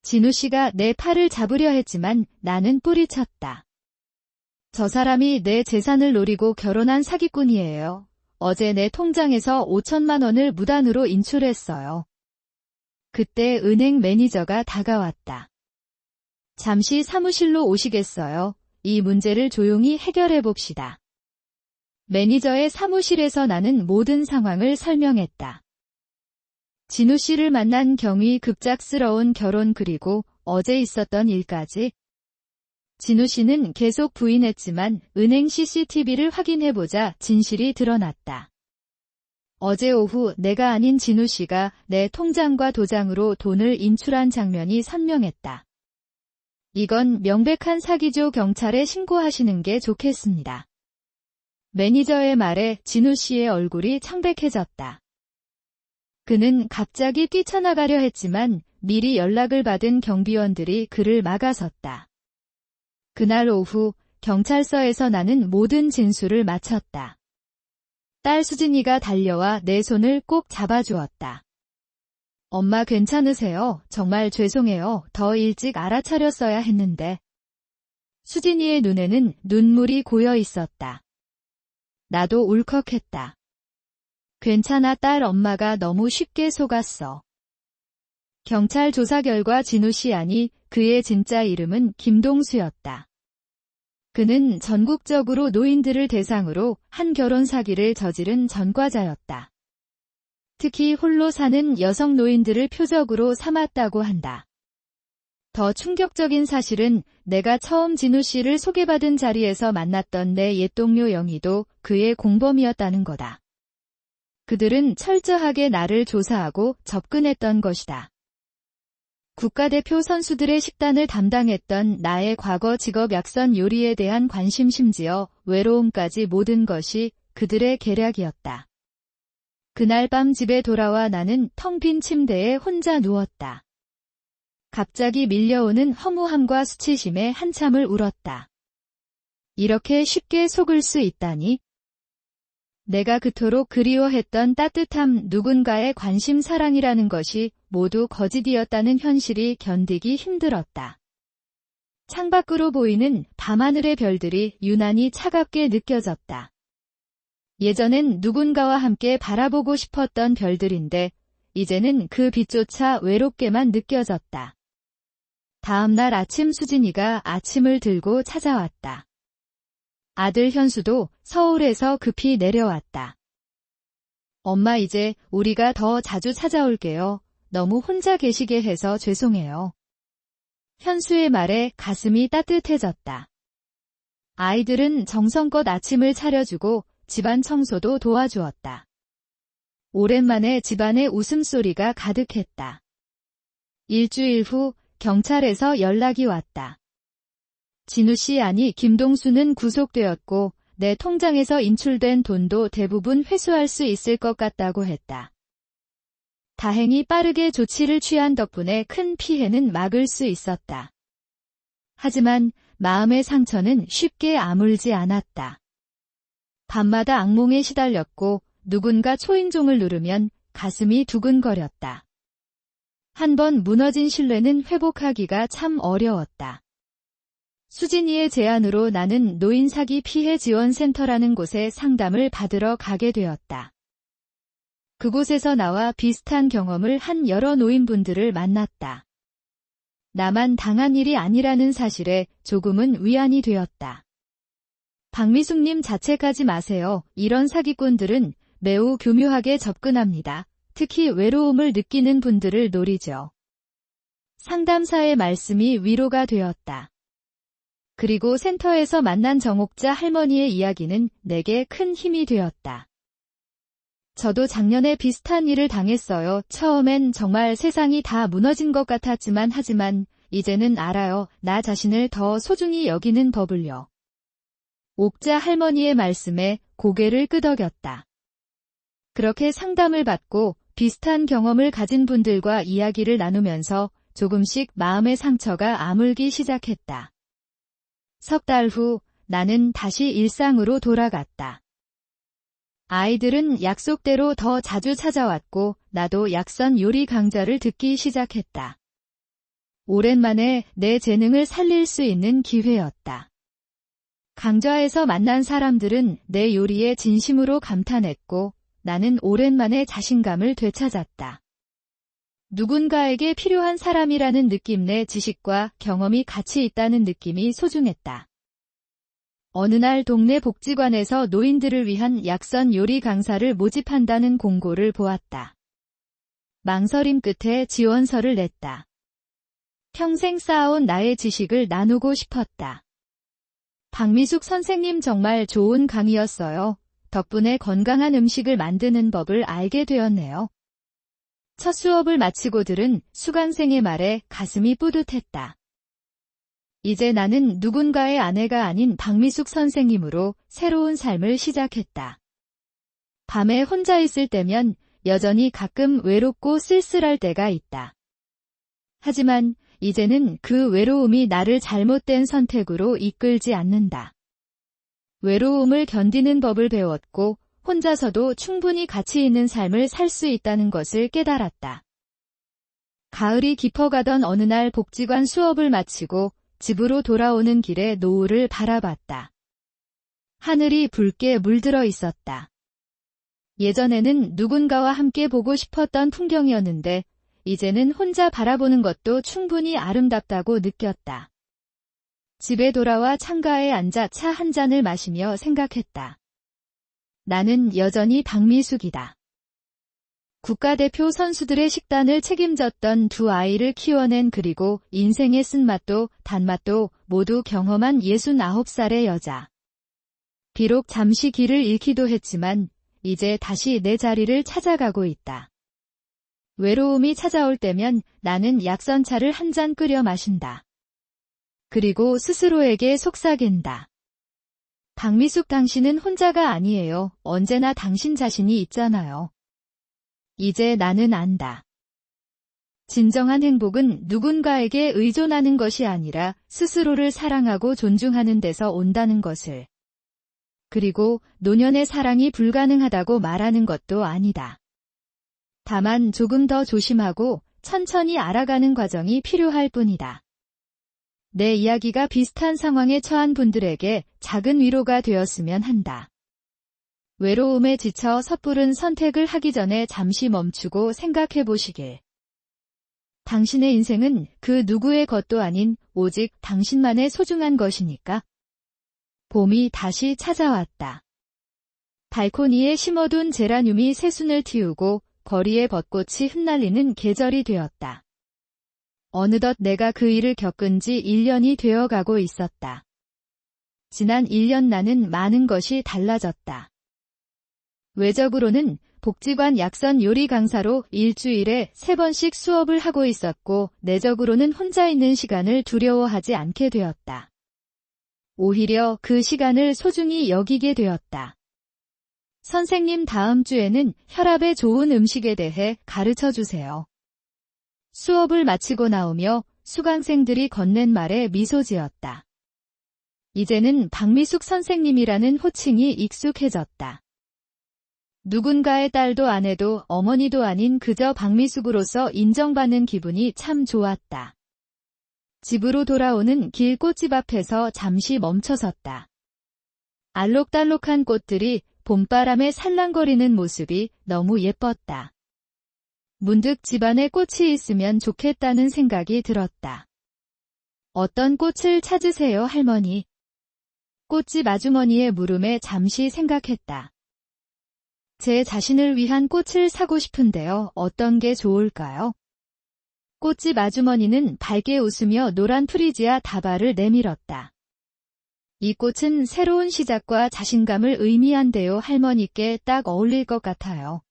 진우 씨가 내 팔을 잡으려 했지만 나는 뿌리쳤다. 저 사람이 내 재산을 노리고 결혼한 사기꾼이에요. 어제 내 통장에서 5천만 원을 무단으로 인출했어요. 그때 은행 매니저가 다가왔다. 잠시 사무실로 오시겠어요? 이 문제를 조용히 해결해 봅시다. 매니저의 사무실에서 나는 모든 상황을 설명했다. 진우 씨를 만난 경위, 급작스러운 결혼, 그리고 어제 있었던 일까지. 진우 씨는 계속 부인했지만 은행 CCTV를 확인해보자 진실이 드러났다. 어제 오후 내가 아닌 진우 씨가 내 통장과 도장으로 돈을 인출한 장면이 선명했다. 이건 명백한 사기죠. 경찰에 신고하시는 게 좋겠습니다. 매니저의 말에 진우 씨의 얼굴이 창백해졌다. 그는 갑자기 뛰쳐나가려 했지만 미리 연락을 받은 경비원들이 그를 막아섰다. 그날 오후 경찰서에서 나는 모든 진술을 마쳤다. 딸 수진이가 달려와 내 손을 꼭 잡아주었다. 엄마 괜찮으세요? 정말 죄송해요. 더 일찍 알아차렸어야 했는데. 수진이의 눈에는 눈물이 고여 있었다. 나도 울컥했다. 괜찮아 딸 엄마가 너무 쉽게 속았어. 경찰 조사 결과 진우 씨 아니 그의 진짜 이름은 김동수였다. 그는 전국적으로 노인들을 대상으로 한 결혼 사기를 저지른 전과자였다. 특히 홀로 사는 여성 노인들을 표적으로 삼았다고 한다. 더 충격적인 사실은 내가 처음 진우 씨를 소개받은 자리에서 만났던 내 옛 동료 영희도 그의 공범이었다는 거다. 그들은 철저하게 나를 조사하고 접근했던 것이다. 국가대표 선수들의 식단을 담당했던 나의 과거 직업 약선 요리에 대한 관심 심지어 외로움까지 모든 것이 그들의 계략이었다. 그날 밤 집에 돌아와 나는 텅 빈 침대에 혼자 누웠다. 갑자기 밀려오는 허무함과 수치심에 한참을 울었다. 이렇게 쉽게 속을 수 있다니? 내가 그토록 그리워했던 따뜻함, 누군가의 관심, 사랑이라는 것이 모두 거짓이었다는 현실이 견디기 힘들었다. 창밖으로 보이는 밤하늘의 별들이 유난히 차갑게 느껴졌다. 예전엔 누군가와 함께 바라보고 싶었던 별들인데 이제는 그 빛조차 외롭게만 느껴졌다. 다음 날 아침 수진이가 아침을 들고 찾아왔다. 아들 현수도 서울에서 급히 내려왔다. 엄마 이제 우리가 더 자주 찾아올게요. 너무 혼자 계시게 해서 죄송해요. 현수의 말에 가슴이 따뜻해졌다. 아이들은 정성껏 아침을 차려주고 집안 청소도 도와주었다. 오랜만에 집안에 웃음소리가 가득했다. 일주일 후 경찰에서 연락이 왔다. 진우 씨 아니 김동수는 구속되었고 내 통장에서 인출된 돈도 대부분 회수할 수 있을 것 같다고 했다. 다행히 빠르게 조치를 취한 덕분에 큰 피해는 막을 수 있었다. 하지만 마음의 상처는 쉽게 아물지 않았다. 밤마다 악몽에 시달렸고 누군가 초인종을 누르면 가슴이 두근거렸다. 한 번 무너진 신뢰는 회복하기가 참 어려웠다. 수진이의 제안으로 나는 노인 사기 피해 지원센터라는 곳에 상담을 받으러 가게 되었다. 그곳에서 나와 비슷한 경험을 한 여러 노인분들을 만났다. 나만 당한 일이 아니라는 사실에 조금은 위안이 되었다. 박미숙님 자책하지 마세요. 이런 사기꾼들은 매우 교묘하게 접근합니다. 특히 외로움을 느끼는 분들을 노리죠. 상담사의 말씀이 위로가 되었다. 그리고 센터에서 만난 정옥자 할머니의 이야기는 내게 큰 힘이 되었다. 저도 작년에 비슷한 일을 당했어요. 처음엔 정말 세상이 다 무너진 것 같았지만 하지만 이제는 알아요. 나 자신을 더 소중히 여기는 법을요. 옥자 할머니의 말씀에 고개를 끄덕였다. 그렇게 상담을 받고 비슷한 경험을 가진 분들과 이야기를 나누면서 조금씩 마음의 상처가 아물기 시작했다. 석 달 후 나는 다시 일상으로 돌아갔다. 아이들은 약속대로 더 자주 찾아왔고 나도 약선 요리 강좌를 듣기 시작했다. 오랜만에 내 재능을 살릴 수 있는 기회였다. 강좌에서 만난 사람들은 내 요리에 진심으로 감탄했고 나는 오랜만에 자신감을 되찾았다. 누군가에게 필요한 사람이라는 느낌, 내 지식과 경험이 가치 있다는 느낌이 소중했다. 어느 날 동네 복지관에서 노인들을 위한 약선 요리 강사를 모집한다는 공고를 보았다. 망설임 끝에 지원서를 냈다. 평생 쌓아온 나의 지식을 나누고 싶었다. 박미숙 선생님 정말 좋은 강의였어요. 덕분에 건강한 음식을 만드는 법을 알게 되었네요. 첫 수업을 마치고 들은 수강생의 말에 가슴이 뿌듯했다. 이제 나는 누군가의 아내가 아닌 박미숙 선생님으로 새로운 삶을 시작했다. 밤에 혼자 있을 때면 여전히 가끔 외롭고 쓸쓸할 때가 있다. 하지만 이제는 그 외로움이 나를 잘못된 선택으로 이끌지 않는다. 외로움을 견디는 법을 배웠고 혼자서도 충분히 가치 있는 삶을 살 수 있다는 것을 깨달았다. 가을이 깊어가던 어느 날 복지관 수업을 마치고 집으로 돌아오는 길에 노을을 바라봤다. 하늘이 붉게 물들어 있었다. 예전에는 누군가와 함께 보고 싶었던 풍경이었는데 이제는 혼자 바라보는 것도 충분히 아름답다고 느꼈다. 집에 돌아와 창가에 앉아 차 한 잔을 마시며 생각했다. 나는 여전히 박미숙이다. 국가대표 선수들의 식단을 책임졌던 두 아이를 키워낸 그리고 인생의 쓴맛도 단맛도 모두 경험한 69살의 여자. 비록 잠시 길을 잃기도 했지만 이제 다시 내 자리를 찾아가고 있다. 외로움이 찾아올 때면 나는 약선차를 한 잔 끓여 마신다. 그리고 스스로에게 속삭인다. 박미숙, 당신은 혼자가 아니에요. 언제나 당신 자신이 있잖아요. 이제 나는 안다. 진정한 행복은 누군가에게 의존하는 것이 아니라 스스로를 사랑하고 존중하는 데서 온다는 것을. 그리고 노년의 사랑이 불가능하다고 말하는 것도 아니다. 다만 조금 더 조심하고 천천히 알아가는 과정이 필요할 뿐이다. 내 이야기가 비슷한 상황에 처한 분들에게 작은 위로가 되었으면 한다. 외로움에 지쳐 섣부른 선택을 하기 전에 잠시 멈추고 생각해 보시길. 당신의 인생은 그 누구의 것도 아닌 오직 당신만의 소중한 것이니까. 봄이 다시 찾아왔다. 발코니에 심어둔 제라늄이 새순을 틔우고 거리에 벚꽃이 흩날리는 계절이 되었다. 어느덧 내가 그 일을 겪은 지 1년이 되어가고 있었다. 지난 1년 나는 많은 것이 달라졌다. 외적으로는 복지관 약선 요리 강사로 일주일에 3번씩 수업을 하고 있었고 내적으로는 혼자 있는 시간을 두려워하지 않게 되었다. 오히려 그 시간을 소중히 여기게 되었다. 선생님, 다음 주에는 혈압에 좋은 음식에 대해 가르쳐 주세요. 수업을 마치고 나오며 수강생들이 건넨 말에 미소 지었다. 이제는 박미숙 선생님이라는 호칭이 익숙해졌다. 누군가의 딸도 아내도 어머니도 아닌 그저 박미숙으로서 인정받는 기분이 참 좋았다. 집으로 돌아오는 길 꽃집 앞에서 잠시 멈춰섰다. 알록달록한 꽃들이 봄바람에 살랑거리는 모습이 너무 예뻤다. 문득 집안에 꽃이 있으면 좋겠다는 생각이 들었다. 어떤 꽃을 찾으세요, 할머니? 꽃집 아주머니의 물음에 잠시 생각했다. 제 자신을 위한 꽃을 사고 싶은데요. 어떤 게 좋을까요? 꽃집 아주머니는 밝게 웃으며 노란 프리지아 다발을 내밀었다. 이 꽃은 새로운 시작과 자신감을 의미한대요. 할머니께 딱 어울릴 것 같아요.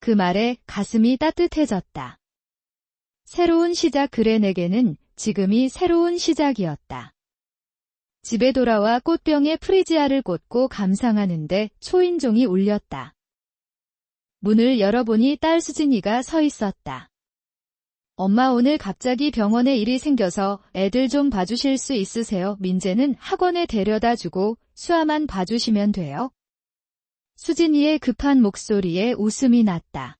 그 말에 가슴이 따뜻해졌다. 새로운 시작, 그래, 내게는 지금이 새로운 시작이었다. 집에 돌아와 꽃병에 프리지아를 꽂고 감상하는데 초인종이 울렸다. 문을 열어보니 딸 수진이가 서 있었다. 엄마, 오늘 갑자기 병원에 일이 생겨서 애들 좀 봐주실 수 있으세요? 민재는 학원에 데려다주고 수아만 봐주시면 돼요. 수진이의 급한 목소리에 웃음이 났다.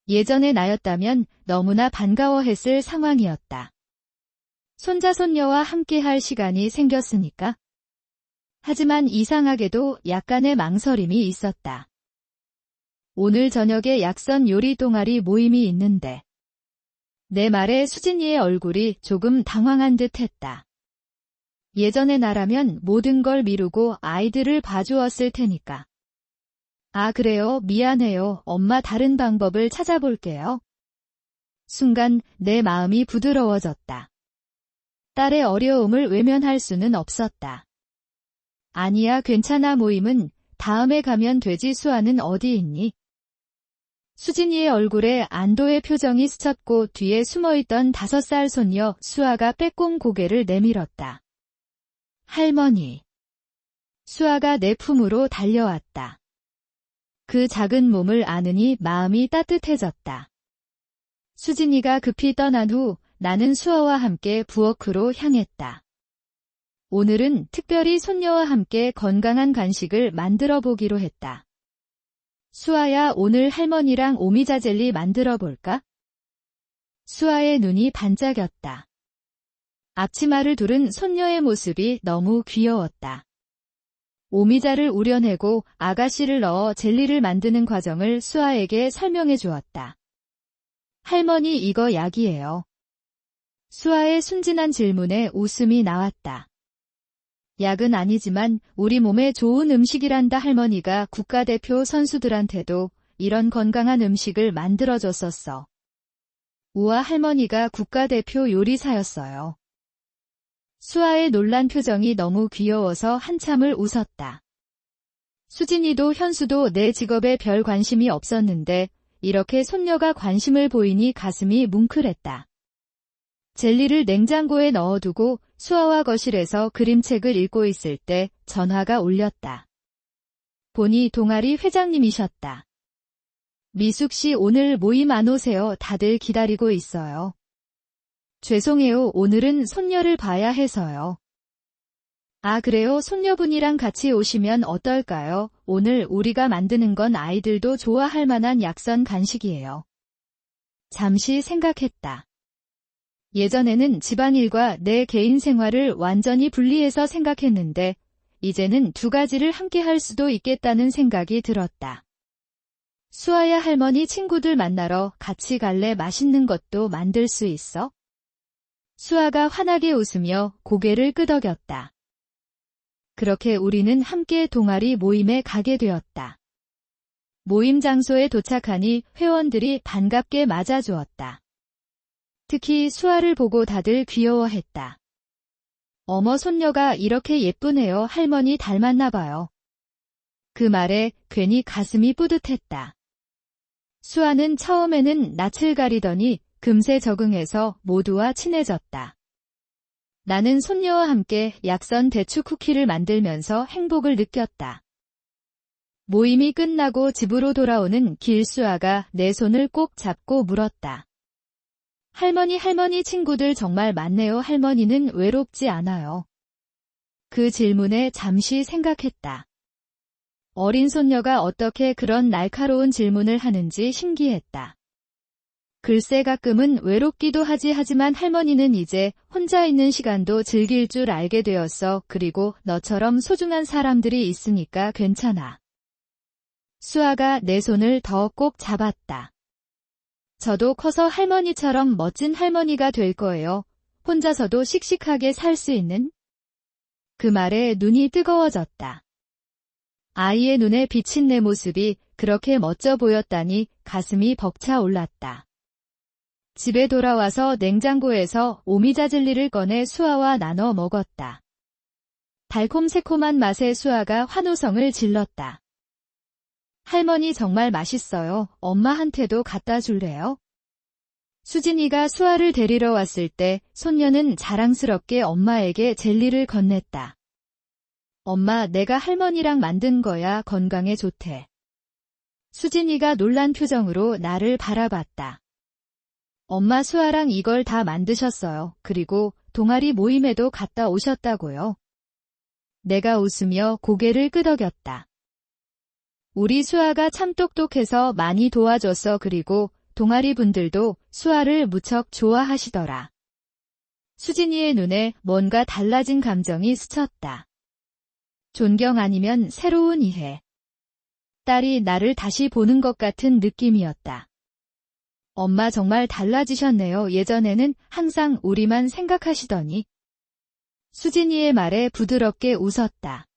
예전의 나였다면 너무나 반가워했을 상황이었다. 손자 손녀와 함께할 시간이 생겼으니까. 하지만 이상하게도 약간의 망설임이 있었다. 오늘 저녁에 약선 요리 동아리 모임이 있는데. 내 말에 수진이의 얼굴이 조금 당황한 듯 했다. 예전의 나라면 모든 걸 미루고 아이들을 봐주었을 테니까. 아, 그래요? 미안해요. 엄마, 다른 방법을 찾아볼게요. 순간 내 마음이 부드러워졌다. 딸의 어려움을 외면할 수는 없었다. 아니야, 괜찮아. 모임은 다음에 가면 되지. 수아는 어디 있니? 수진이의 얼굴에 안도의 표정이 스쳤고 뒤에 숨어있던 5살 손녀 수아가 빼꼼 고개를 내밀었다. 할머니. 수아가 내 품으로 달려왔다. 그 작은 몸을 안으니 마음이 따뜻해졌다. 수진이가 급히 떠난 후 나는 수아와 함께 부엌으로 향했다. 오늘은 특별히 손녀와 함께 건강한 간식을 만들어 보기로 했다. 수아야, 오늘 할머니랑 오미자 젤리 만들어 볼까? 수아의 눈이 반짝였다. 앞치마를 두른 손녀의 모습이 너무 귀여웠다. 오미자를 우려내고 아가씨를 넣어 젤리를 만드는 과정을 수아에게 설명해 주었다. 할머니, 이거 약이에요. 수아의 순진한 질문에 웃음이 나왔다. 약은 아니지만 우리 몸에 좋은 음식이란다. 할머니가 국가대표 선수들한테도 이런 건강한 음식을 만들어줬었어. 우와, 할머니가 국가대표 요리사였어요. 수아의 놀란 표정이 너무 귀여워서 한참을 웃었다. 수진이도 현수도 내 직업에 별 관심이 없었는데 이렇게 손녀가 관심을 보이니 가슴이 뭉클했다. 젤리를 냉장고에 넣어두고 수아와 거실에서 그림책을 읽고 있을 때 전화가 울렸다. 보니 동아리 회장님이셨다. 미숙 씨, 오늘 모임 안 오세요? 다들 기다리고 있어요. 죄송해요. 오늘은 손녀를 봐야 해서요. 아, 그래요? 손녀분이랑 같이 오시면 어떨까요? 오늘 우리가 만드는 건 아이들도 좋아할 만한 약선 간식이에요. 잠시 생각했다. 예전에는 집안일과 내 개인 생활을 완전히 분리해서 생각했는데 이제는 두 가지를 함께 할 수도 있겠다는 생각이 들었다. 수아야, 할머니 친구들 만나러 같이 갈래? 맛있는 것도 만들 수 있어? 수아가 환하게 웃으며 고개를 끄덕였다. 그렇게 우리는 함께 동아리 모임에 가게 되었다. 모임 장소에 도착하니 회원들이 반갑게 맞아주었다. 특히 수아를 보고 다들 귀여워했다. 어머, 손녀가 이렇게 예쁘네요. 할머니 닮았나 봐요. 그 말에 괜히 가슴이 뿌듯했다. 수아는 처음에는 낯을 가리더니 금세 적응해서 모두와 친해졌다. 나는 손녀와 함께 약선 대추 쿠키를 만들면서 행복을 느꼈다. 모임이 끝나고 집으로 돌아오는 길 수아가 내 손을 꼭 잡고 물었다. 할머니 친구들 정말 많네요. 할머니는 외롭지 않아요. 그 질문에 잠시 생각했다. 어린 손녀가 어떻게 그런 날카로운 질문을 하는지 신기했다. 글쎄, 가끔은 외롭기도 하지만 할머니는 이제 혼자 있는 시간도 즐길 줄 알게 되었어. 그리고 너처럼 소중한 사람들이 있으니까 괜찮아. 수아가 내 손을 더 꼭 잡았다. 저도 커서 할머니처럼 멋진 할머니가 될 거예요. 혼자서도 씩씩하게 살 수 있는? 그 말에 눈이 뜨거워졌다. 아이의 눈에 비친 내 모습이 그렇게 멋져 보였다니 가슴이 벅차 올랐다. 집에 돌아와서 냉장고에서 오미자 젤리를 꺼내 수아와 나눠 먹었다. 달콤새콤한 맛에 수아가 환호성을 질렀다. 할머니 정말 맛있어요. 엄마한테도 갖다 줄래요? 수진이가 수아를 데리러 왔을 때 손녀는 자랑스럽게 엄마에게 젤리를 건넸다. 엄마, 내가 할머니랑 만든 거야. 건강에 좋대. 수진이가 놀란 표정으로 나를 바라봤다. 엄마, 수아랑 이걸 다 만드셨어요. 그리고 동아리 모임에도 갔다 오셨다고요. 내가 웃으며 고개를 끄덕였다. 우리 수아가 참 똑똑해서 많이 도와줬어. 그리고 동아리 분들도 수아를 무척 좋아하시더라. 수진이의 눈에 뭔가 달라진 감정이 스쳤다. 존경 아니면 새로운 이해. 딸이 나를 다시 보는 것 같은 느낌이었다. 엄마 정말 달라지셨네요. 예전에는 항상 우리만 생각하시더니. 수진이의 말에 부드럽게 웃었다.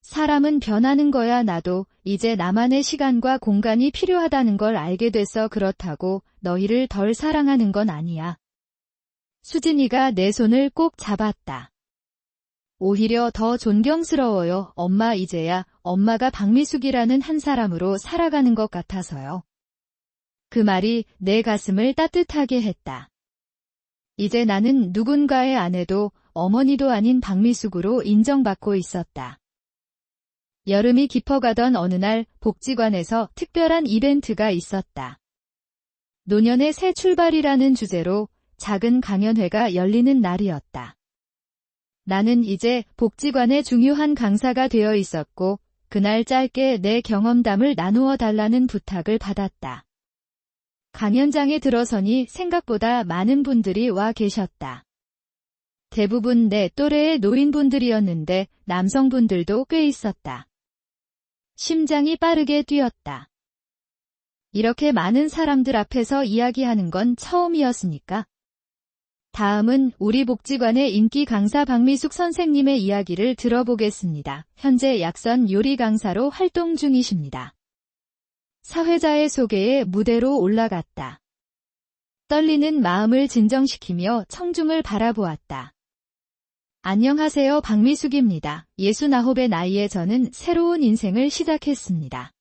사람은 변하는 거야. 나도 이제 나만의 시간과 공간이 필요하다는 걸 알게 돼서 그렇다고 너희를 덜 사랑하는 건 아니야. 수진이가 내 손을 꼭 잡았다. 오히려 더 존경스러워요. 엄마, 이제야 엄마가 박미숙이라는 한 사람으로 살아가는 것 같아서요. 그 말이 내 가슴을 따뜻하게 했다. 이제 나는 누군가의 아내도 어머니도 아닌 박미숙으로 인정받고 있었다. 여름이 깊어가던 어느 날 복지관에서 특별한 이벤트가 있었다. 노년의 새 출발이라는 주제로 작은 강연회가 열리는 날이었다. 나는 이제 복지관의 중요한 강사가 되어 있었고 그날 짧게 내 경험담을 나누어 달라는 부탁을 받았다. 강연장에 들어서니 생각보다 많은 분들이 와 계셨다. 대부분 내 또래의 노인분들이었는데 남성분들도 꽤 있었다. 심장이 빠르게 뛰었다. 이렇게 많은 사람들 앞에서 이야기하는 건 처음이었으니까. 다음은 우리 복지관의 인기 강사 박미숙 선생님의 이야기를 들어보겠습니다. 현재 약선 요리 강사로 활동 중이십니다. 사회자의 소개에 무대로 올라갔다. 떨리는 마음을 진정시키며 청중을 바라보았다. 안녕하세요, 박미숙입니다. 69의 나이에 저는 새로운 인생을 시작했습니다.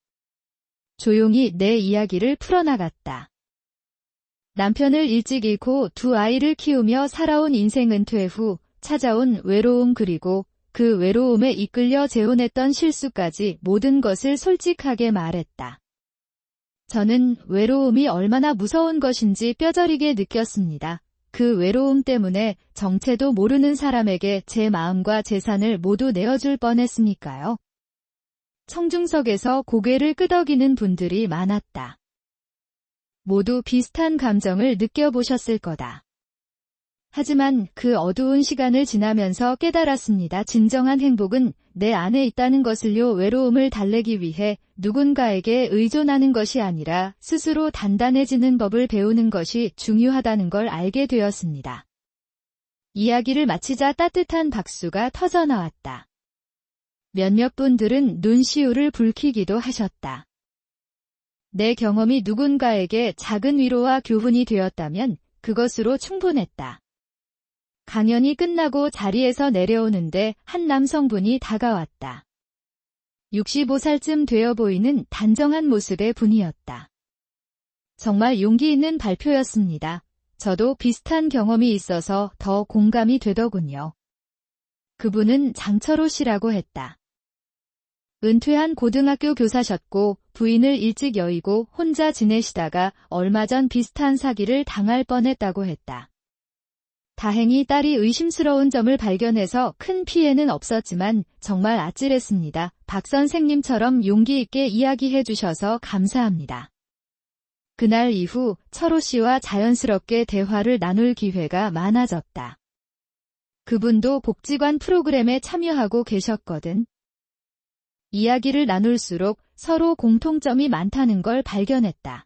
조용히 내 이야기를 풀어나갔다. 남편을 일찍 잃고 두 아이를 키우며 살아온 인생 은퇴 후 찾아온 외로움 그리고 그 외로움에 이끌려 재혼했던 실수까지 모든 것을 솔직하게 말했다. 저는 외로움이 얼마나 무서운 것인지 뼈저리게 느꼈습니다. 그 외로움 때문에 정체도 모르는 사람에게 제 마음과 재산을 모두 내어줄 뻔했으니까요. 청중석에서 고개를 끄덕이는 분들이 많았다. 모두 비슷한 감정을 느껴보셨을 거다. 하지만 그 어두운 시간을 지나면서 깨달았습니다. 진정한 행복은 내 안에 있다는 것을요. 외로움을 달래기 위해 누군가에게 의존하는 것이 아니라 스스로 단단해지는 법을 배우는 것이 중요하다는 걸 알게 되었습니다. 이야기를 마치자 따뜻한 박수가 터져나왔다. 몇몇 분들은 눈시울을 붉히기도 하셨다. 내 경험이 누군가에게 작은 위로와 교훈이 되었다면 그것으로 충분했다. 강연이 끝나고 자리에서 내려오는데 한 남성분이 다가왔다. 65살쯤 되어 보이는 단정한 모습의 분이었다. 정말 용기 있는 발표였습니다. 저도 비슷한 경험이 있어서 더 공감이 되더군요. 그분은 장철호 씨라고 했다. 은퇴한 고등학교 교사셨고 부인을 일찍 여의고 혼자 지내시다가 얼마 전 비슷한 사기를 당할 뻔했다고 했다. 다행히 딸이 의심스러운 점을 발견해서 큰 피해는 없었지만 정말 아찔했습니다. 박 선생님처럼 용기 있게 이야기해 주셔서 감사합니다. 그날 이후 철호 씨와 자연스럽게 대화를 나눌 기회가 많아졌다. 그분도 복지관 프로그램에 참여하고 계셨거든. 이야기를 나눌수록 서로 공통점이 많다는 걸 발견했다.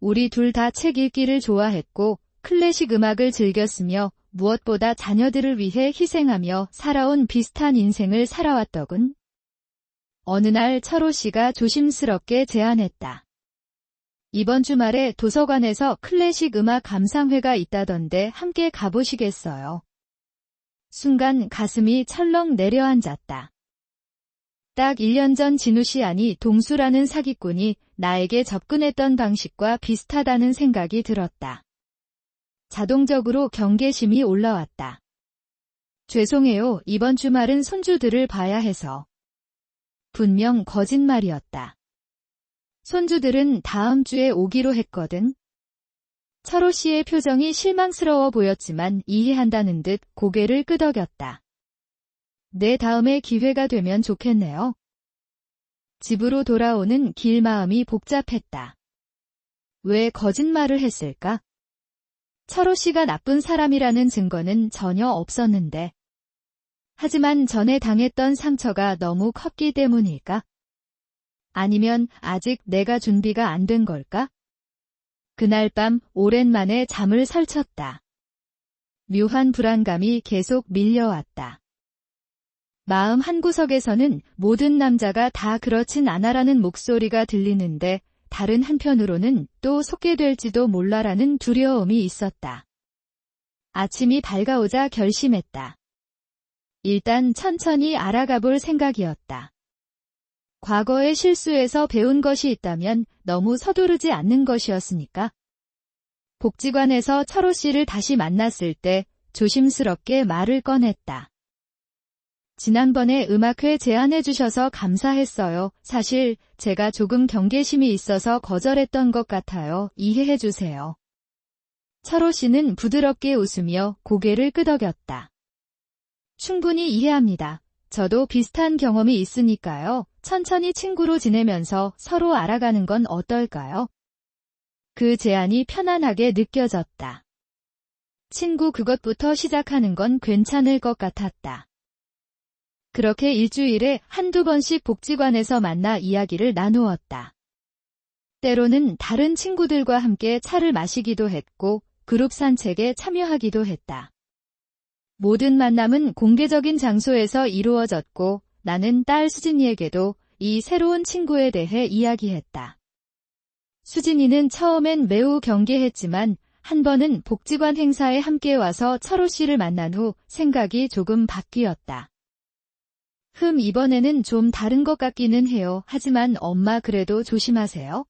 우리 둘 다 책 읽기를 좋아했고 클래식 음악을 즐겼으며 무엇보다 자녀들을 위해 희생하며 살아온 비슷한 인생을 살아왔더군. 어느 날 철호 씨가 조심스럽게 제안했다. 이번 주말에 도서관에서 클래식 음악 감상회가 있다던데 함께 가보시겠어요? 순간 가슴이 철렁 내려앉았다. 딱 1년 전 진우 씨 아니 동수라는 사기꾼이 나에게 접근했던 방식과 비슷하다는 생각이 들었다. 자동적으로 경계심이 올라왔다. 죄송해요. 이번 주말은 손주들을 봐야 해서. 분명 거짓말이었다. 손주들은 다음 주에 오기로 했거든. 철호 씨의 표정이 실망스러워 보였지만 이해한다는 듯 고개를 끄덕였다. 내 다음에 기회가 되면 좋겠네요. 집으로 돌아오는 길 마음이 복잡했다. 왜 거짓말을 했을까? 철호 씨가 나쁜 사람이라는 증거는 전혀 없었는데. 하지만 전에 당했던 상처가 너무 컸기 때문일까? 아니면 아직 내가 준비가 안 된 걸까? 그날 밤 오랜만에 잠을 설쳤다. 묘한 불안감이 계속 밀려왔다. 마음 한구석에서는 모든 남자가 다 그렇진 않아라는 목소리가 들리는데 다른 한편으로는 또 속게 될지도 몰라라는 두려움이 있었다. 아침이 밝아오자 결심했다. 일단 천천히 알아가 볼 생각이었다. 과거의 실수에서 배운 것이 있다면 너무 서두르지 않는 것이었으니까. 복지관에서 철호 씨를 다시 만났을 때 조심스럽게 말을 꺼냈다. 지난번에 음악회 제안해 주셔서 감사했어요. 사실 제가 조금 경계심이 있어서 거절했던 것 같아요. 이해해 주세요. 철호 씨는 부드럽게 웃으며 고개를 끄덕였다. 충분히 이해합니다. 저도 비슷한 경험이 있으니까요. 천천히 친구로 지내면서 서로 알아가는 건 어떨까요? 그 제안이 편안하게 느껴졌다. 친구 그것부터 시작하는 건 괜찮을 것 같았다. 그렇게 일주일에 한두 번씩 복지관에서 만나 이야기를 나누었다. 때로는 다른 친구들과 함께 차를 마시기도 했고 그룹 산책에 참여하기도 했다. 모든 만남은 공개적인 장소에서 이루어졌고 나는 딸 수진이에게도 이 새로운 친구에 대해 이야기했다. 수진이는 처음엔 매우 경계했지만 한 번은 복지관 행사에 함께 와서 철호 씨를 만난 후 생각이 조금 바뀌었다. 이번에는 좀 다른 것 같기는 해요. 하지만 엄마 그래도 조심하세요.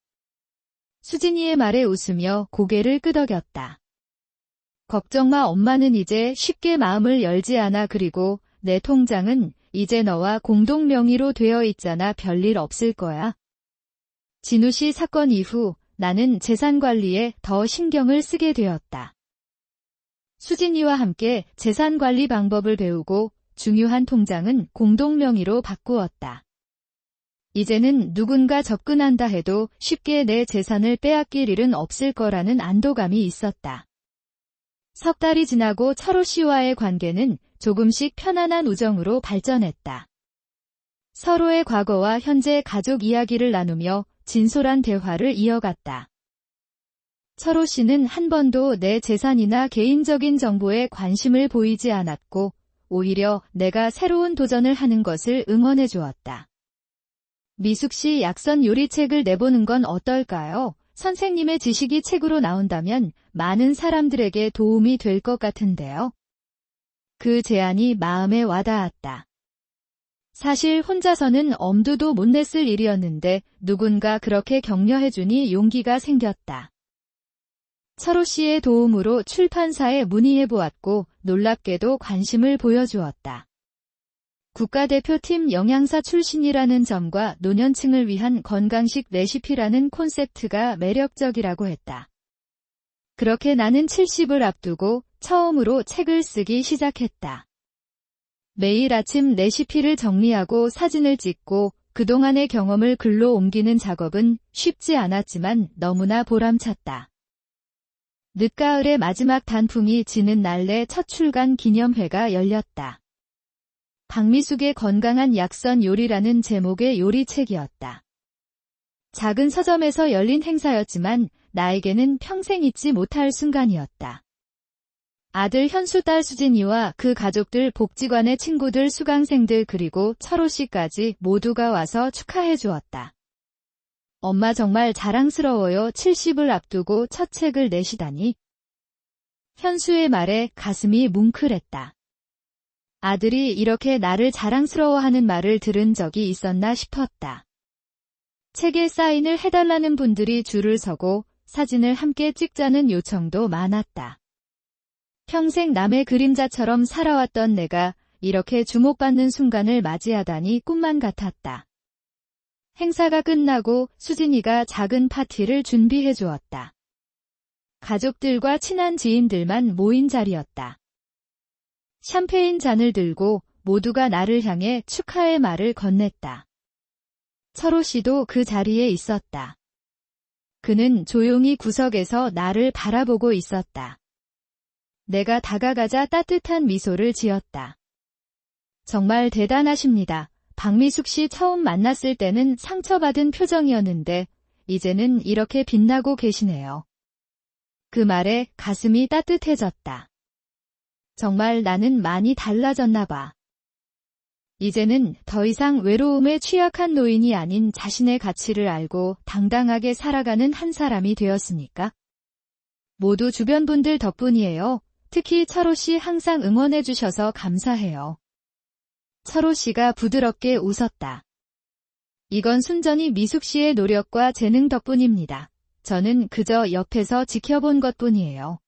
수진이의 말에 웃으며 고개를 끄덕였다. 걱정 마, 엄마는 이제 쉽게 마음을 열지 않아. 그리고 내 통장은 이제 너와 공동 명의로 되어 있잖아. 별일 없을 거야. 진우 씨 사건 이후 나는 재산 관리에 더 신경을 쓰게 되었다. 수진이와 함께 재산 관리 방법을 배우고 중요한 통장은 공동 명의로 바꾸었다. 이제는 누군가 접근한다 해도 쉽게 내 재산을 빼앗길 일은 없을 거라는 안도감이 있었다. 석 달이 지나고 철호 씨와의 관계는 조금씩 편안한 우정으로 발전했다. 서로의 과거와 현재 가족 이야기를 나누며 진솔한 대화를 이어갔다. 철호 씨는 한 번도 내 재산이나 개인적인 정보에 관심을 보이지 않았고 오히려 내가 새로운 도전을 하는 것을 응원해 주었다. 미숙 씨 약선 요리책을 내보는 건 어떨까요? 선생님의 지식이 책으로 나온다면 많은 사람들에게 도움이 될 것 같은데요. 그 제안이 마음에 와닿았다. 사실 혼자서는 엄두도 못 냈을 일이었는데 누군가 그렇게 격려해주니 용기가 생겼다. 철호 씨의 도움으로 출판사에 문의해보았고 놀랍게도 관심을 보여주었다. 국가대표팀 영양사 출신이라는 점과 노년층을 위한 건강식 레시피라는 콘셉트가 매력적이라고 했다. 그렇게 나는 70을 앞두고 처음으로 책을 쓰기 시작했다. 매일 아침 레시피를 정리하고 사진을 찍고 그동안의 경험을 글로 옮기는 작업은 쉽지 않았지만 너무나 보람찼다. 늦가을의 마지막 단풍이 지는 날 내 첫 출간 기념회가 열렸다. 박미숙의 건강한 약선 요리라는 제목의 요리책이었다. 작은 서점에서 열린 행사였지만 나에게는 평생 잊지 못할 순간이었다. 아들 현수, 딸 수진이와 그 가족들, 복지관의 친구들, 수강생들 그리고 철호 씨까지 모두가 와서 축하해 주었다. 엄마 정말 자랑스러워요. 70을 앞두고 첫 책을 내시다니. 현수의 말에 가슴이 뭉클했다. 아들이 이렇게 나를 자랑스러워하는 말을 들은 적이 있었나 싶었다. 책에 사인을 해달라는 분들이 줄을 서고 사진을 함께 찍자는 요청도 많았다. 평생 남의 그림자처럼 살아왔던 내가 이렇게 주목받는 순간을 맞이하다니 꿈만 같았다. 행사가 끝나고 수진이가 작은 파티를 준비해 주었다. 가족들과 친한 지인들만 모인 자리였다. 샴페인 잔을 들고 모두가 나를 향해 축하의 말을 건넸다. 철호 씨도 그 자리에 있었다. 그는 조용히 구석에서 나를 바라보고 있었다. 내가 다가가자 따뜻한 미소를 지었다. 정말 대단하십니다. 박미숙 씨 처음 만났을 때는 상처받은 표정이었는데 이제는 이렇게 빛나고 계시네요. 그 말에 가슴이 따뜻해졌다. 정말 나는 많이 달라졌나 봐. 이제는 더 이상 외로움에 취약한 노인이 아닌 자신의 가치를 알고 당당하게 살아가는 한 사람이 되었으니까. 모두 주변 분들 덕분이에요. 특히 철호 씨 항상 응원해 주셔서 감사해요. 철호 씨가 부드럽게 웃었다. 이건 순전히 미숙 씨의 노력과 재능 덕분입니다. 저는 그저 옆에서 지켜본 것뿐이에요.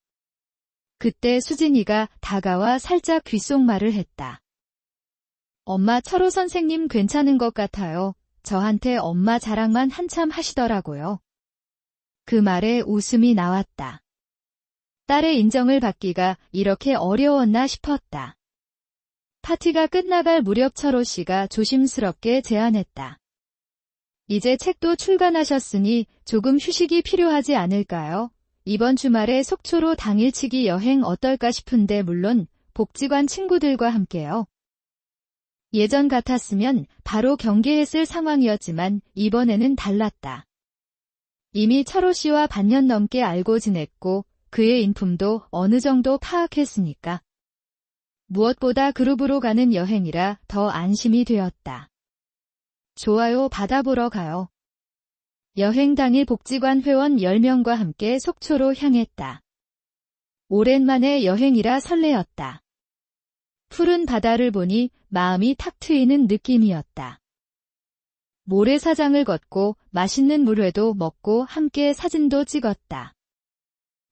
그때 수진이가 다가와 살짝 귓속말을 했다. 엄마, 철호 선생님 괜찮은 것 같아요. 저한테 엄마 자랑만 한참 하시더라고요. 그 말에 웃음이 나왔다. 딸의 인정을 받기가 이렇게 어려웠나 싶었다. 파티가 끝나갈 무렵 철호 씨가 조심스럽게 제안했다. 이제 책도 출간하셨으니 조금 휴식이 필요하지 않을까요? 이번 주말에 속초로 당일치기 여행 어떨까 싶은데 물론 복지관 친구들과 함께요. 예전 같았으면 바로 경계했을 상황이었지만 이번에는 달랐다. 이미 철호 씨와 반년 넘게 알고 지냈고 그의 인품도 어느 정도 파악했으니까. 무엇보다 그룹으로 가는 여행이라 더 안심이 되었다. 좋아요, 받아보러 가요. 여행 당일 복지관 회원 10명과 함께 속초로 향했다. 오랜만에 여행이라 설레었다. 푸른 바다를 보니 마음이 탁 트이는 느낌이었다. 모래사장을 걷고 맛있는 물회도 먹고 함께 사진도 찍었다.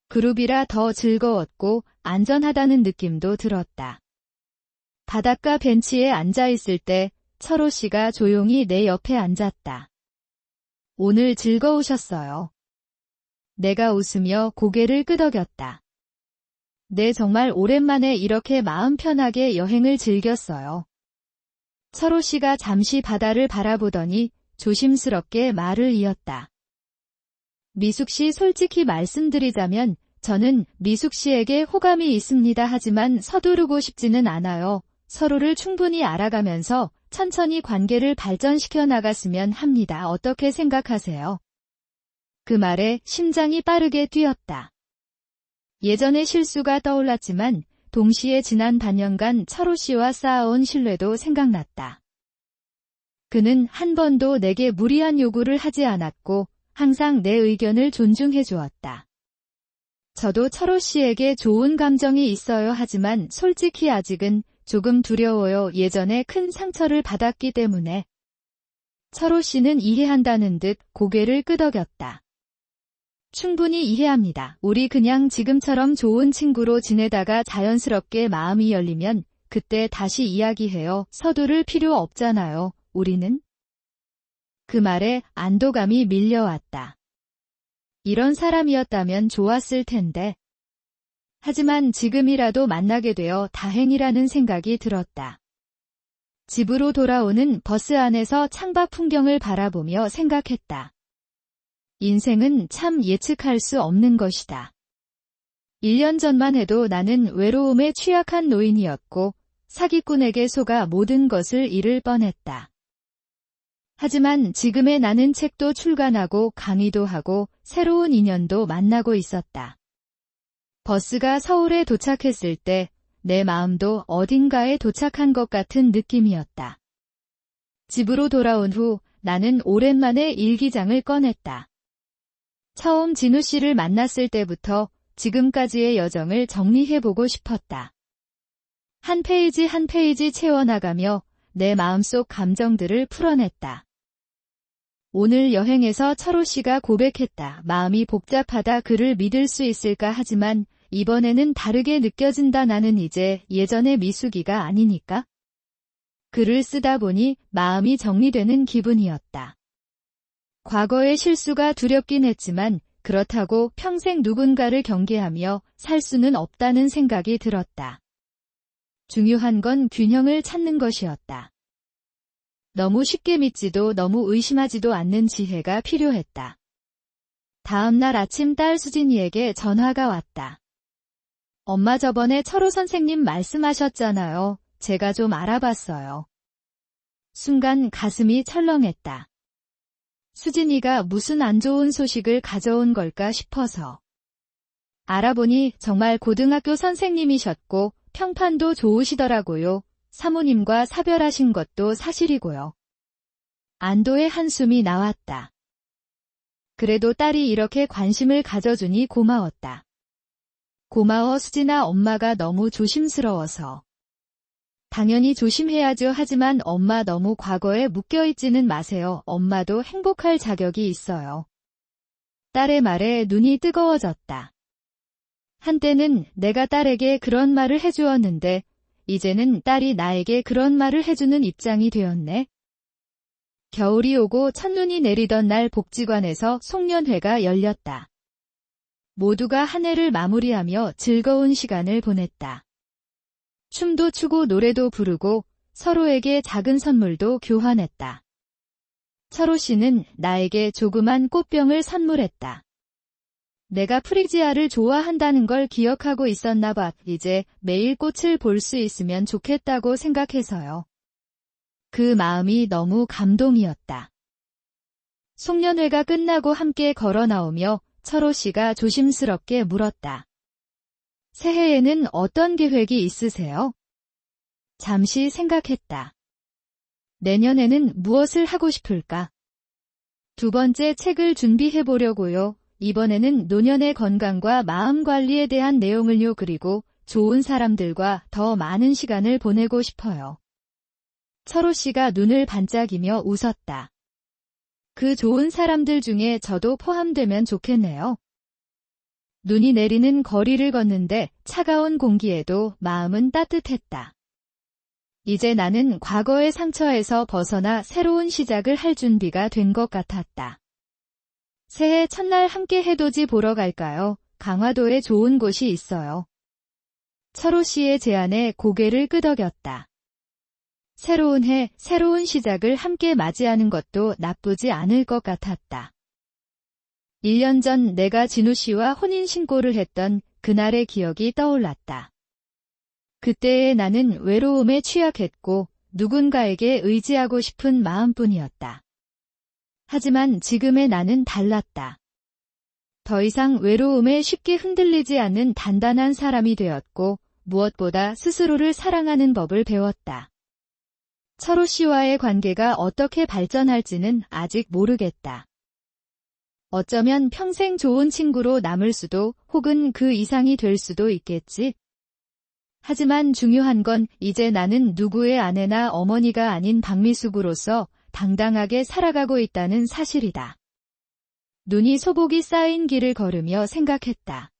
그룹이라 더 즐거웠고 안전하다는 느낌도 들었다. 바닷가 벤치에 앉아있을 때 철호 씨가 조용히 내 옆에 앉았다. 오늘 즐거우셨어요. 내가 웃으며 고개를 끄덕였다. 네, 정말 오랜만에 이렇게 마음 편하게 여행을 즐겼어요. 철호 씨가 잠시 바다를 바라보더니 조심스럽게 말을 이었다. 미숙 씨, 솔직히 말씀드리자면 저는 미숙 씨에게 호감이 있습니다. 하지만 서두르고 싶지는 않아요. 서로를 충분히 알아가면서 천천히 관계를 발전시켜 나갔으면 합니다. 어떻게 생각하세요? 그 말에 심장이 빠르게 뛰었다. 예전의 실수가 떠올랐지만 동시에 지난 반년간 철호 씨와 쌓아온 신뢰도 생각났다. 그는 한 번도 내게 무리한 요구를 하지 않았고 항상 내 의견을 존중해 주었다. 저도 철호 씨에게 좋은 감정이 있어요. 하지만 솔직히 아직은 조금 두려워요. 예전에 큰 상처를 받았기 때문에. 철호 씨는 이해한다는 듯 고개를 끄덕였다. 충분히 이해합니다. 우리 그냥 지금처럼 좋은 친구로 지내다가 자연스럽게 마음이 열리면 그때 다시 이야기해요. 서두를 필요 없잖아요. 우리는. 그 말에 안도감이 밀려왔다. 이런 사람이었다면 좋았을 텐데. 하지만 지금이라도 만나게 되어 다행이라는 생각이 들었다. 집으로 돌아오는 버스 안에서 창밖 풍경을 바라보며 생각했다. 인생은 참 예측할 수 없는 것이다. 1년 전만 해도 나는 외로움에 취약한 노인이었고 사기꾼에게 속아 모든 것을 잃을 뻔했다. 하지만 지금의 나는 책도 출간하고 강의도 하고 새로운 인연도 만나고 있었다. 버스가 서울에 도착했을 때 내 마음도 어딘가에 도착한 것 같은 느낌이었다. 집으로 돌아온 후 나는 오랜만에 일기장을 꺼냈다. 처음 진우 씨를 만났을 때부터 지금까지의 여정을 정리해보고 싶었다. 한 페이지 한 페이지 채워나가며 내 마음속 감정들을 풀어냈다. 오늘 여행에서 철호 씨가 고백했다. 마음이 복잡하다. 그를 믿을 수 있을까? 하지만 이번에는 다르게 느껴진다. 나는 이제 예전의 미숙이가 아니니까. 글을 쓰다 보니 마음이 정리되는 기분이었다. 과거의 실수가 두렵긴 했지만 그렇다고 평생 누군가를 경계하며 살 수는 없다는 생각이 들었다. 중요한 건 균형을 찾는 것이었다. 너무 쉽게 믿지도 너무 의심하지도 않는 지혜가 필요했다. 다음 날 아침 딸 수진이에게 전화가 왔다. 엄마, 저번에 철호 선생님 말씀하셨잖아요. 제가 좀 알아봤어요. 순간 가슴이 철렁했다. 수진이가 무슨 안 좋은 소식을 가져온 걸까 싶어서. 알아보니 정말 고등학교 선생님이셨고 평판도 좋으시더라고요. 사모님과 사별하신 것도 사실이고요. 안도의 한숨이 나왔다. 그래도 딸이 이렇게 관심을 가져주니 고마웠다. 고마워 수진아, 엄마가 너무 조심스러워서. 당연히 조심해야죠. 하지만 엄마 너무 과거에 묶여있지는 마세요. 엄마도 행복할 자격이 있어요. 딸의 말에 눈이 뜨거워졌다. 한때는 내가 딸에게 그런 말을 해주었는데 이제는 딸이 나에게 그런 말을 해주는 입장이 되었네. 겨울이 오고 첫눈이 내리던 날 복지관에서 송년회가 열렸다. 모두가 한 해를 마무리하며 즐거운 시간을 보냈다. 춤도 추고 노래도 부르고 서로에게 작은 선물도 교환했다. 철호 씨는 나에게 조그만 꽃병을 선물했다. 내가 프리지아를 좋아한다는 걸 기억하고 있었나 봐. 이제 매일 꽃을 볼 수 있으면 좋겠다고 생각해서요. 그 마음이 너무 감동이었다. 송년회가 끝나고 함께 걸어 나오며 철호 씨가 조심스럽게 물었다. 새해에는 어떤 계획이 있으세요? 잠시 생각했다. 내년에는 무엇을 하고 싶을까? 두 번째 책을 준비해 보려고요. 이번에는 노년의 건강과 마음 관리에 대한 내용을요. 그리고 좋은 사람들과 더 많은 시간을 보내고 싶어요. 철호 씨가 눈을 반짝이며 웃었다. 그 좋은 사람들 중에 저도 포함되면 좋겠네요. 눈이 내리는 거리를 걷는데 차가운 공기에도 마음은 따뜻했다. 이제 나는 과거의 상처에서 벗어나 새로운 시작을 할 준비가 된 것 같았다. 새해 첫날 함께 해돋이 보러 갈까요? 강화도에 좋은 곳이 있어요. 철호 씨의 제안에 고개를 끄덕였다. 새로운 해, 새로운 시작을 함께 맞이하는 것도 나쁘지 않을 것 같았다. 1년 전 내가 진우 씨와 혼인신고를 했던 그날의 기억이 떠올랐다. 그때의 나는 외로움에 취약했고 누군가에게 의지하고 싶은 마음뿐이었다. 하지만 지금의 나는 달랐다. 더 이상 외로움에 쉽게 흔들리지 않는 단단한 사람이 되었고 무엇보다 스스로를 사랑하는 법을 배웠다. 철호 씨와의 관계가 어떻게 발전할지는 아직 모르겠다. 어쩌면 평생 좋은 친구로 남을 수도 혹은 그 이상이 될 수도 있겠지. 하지만 중요한 건 이제 나는 누구의 아내나 어머니가 아닌 박미숙으로서 당당하게 살아가고 있다는 사실이다. 눈이 소복이 쌓인 길을 걸으며 생각했다.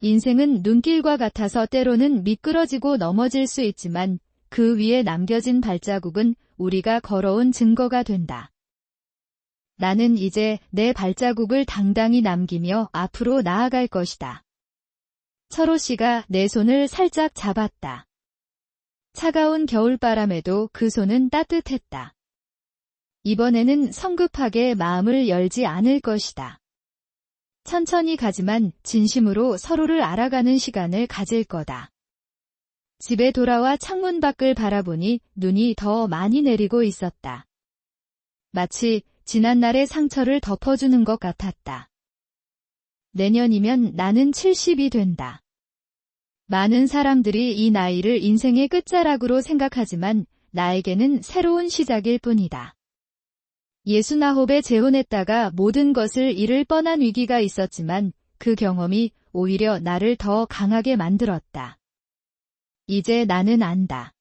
인생은 눈길과 같아서 때로는 미끄러지고 넘어질 수 있지만 그 위에 남겨진 발자국은 우리가 걸어온 증거가 된다. 나는 이제 내 발자국을 당당히 남기며 앞으로 나아갈 것이다. 철호 씨가 내 손을 살짝 잡았다. 차가운 겨울바람에도 그 손은 따뜻했다. 이번에는 성급하게 마음을 열지 않을 것이다. 천천히 가지만 진심으로 서로를 알아가는 시간을 가질 거다. 집에 돌아와 창문 밖을 바라보니 눈이 더 많이 내리고 있었다. 마치 지난날의 상처를 덮어주는 것 같았다. 내년이면 나는 70이 된다. 많은 사람들이 이 나이를 인생의 끝자락으로 생각하지만 나에게는 새로운 시작일 뿐이다. 69에 재혼했다가 모든 것을 잃을 뻔한 위기가 있었지만 그 경험이 오히려 나를 더 강하게 만들었다. 이제 나는 안다.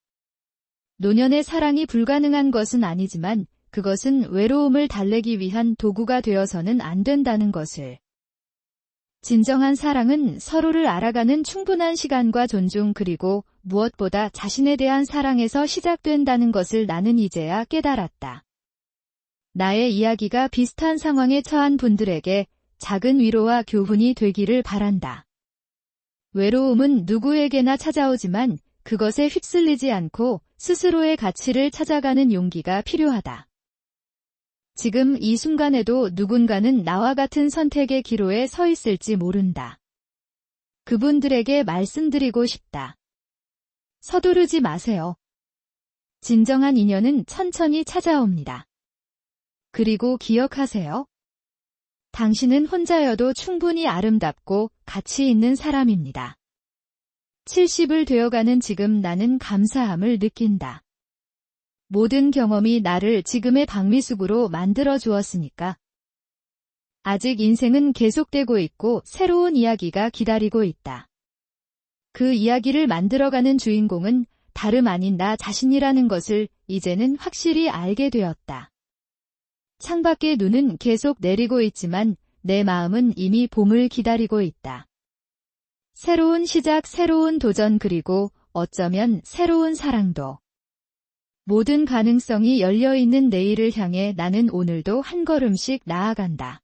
노년의 사랑이 불가능한 것은 아니지만 그것은 외로움을 달래기 위한 도구가 되어서는 안 된다는 것을. 진정한 사랑은 서로를 알아가는 충분한 시간과 존중 그리고 무엇보다 자신에 대한 사랑에서 시작된다는 것을 나는 이제야 깨달았다. 나의 이야기가 비슷한 상황에 처한 분들에게 작은 위로와 교훈이 되기를 바란다. 외로움은 누구에게나 찾아오지만 그것에 휩쓸리지 않고 스스로의 가치를 찾아가는 용기가 필요하다. 지금 이 순간에도 누군가는 나와 같은 선택의 기로에 서 있을지 모른다. 그분들에게 말씀드리고 싶다. 서두르지 마세요. 진정한 인연은 천천히 찾아옵니다. 그리고 기억하세요. 당신은 혼자여도 충분히 아름답고 가치 있는 사람입니다. 70을 되어가는 지금 나는 감사함을 느낀다. 모든 경험이 나를 지금의 박미숙으로 만들어 주었으니까. 아직 인생은 계속되고 있고 새로운 이야기가 기다리고 있다. 그 이야기를 만들어가는 주인공은 다름 아닌 나 자신이라는 것을 이제는 확실히 알게 되었다. 창밖의 눈은 계속 내리고 있지만 내 마음은 이미 봄을 기다리고 있다. 새로운 시작, 새로운 도전, 그리고 어쩌면 새로운 사랑도. 모든 가능성이 열려있는 내일을 향해 나는 오늘도 한 걸음씩 나아간다.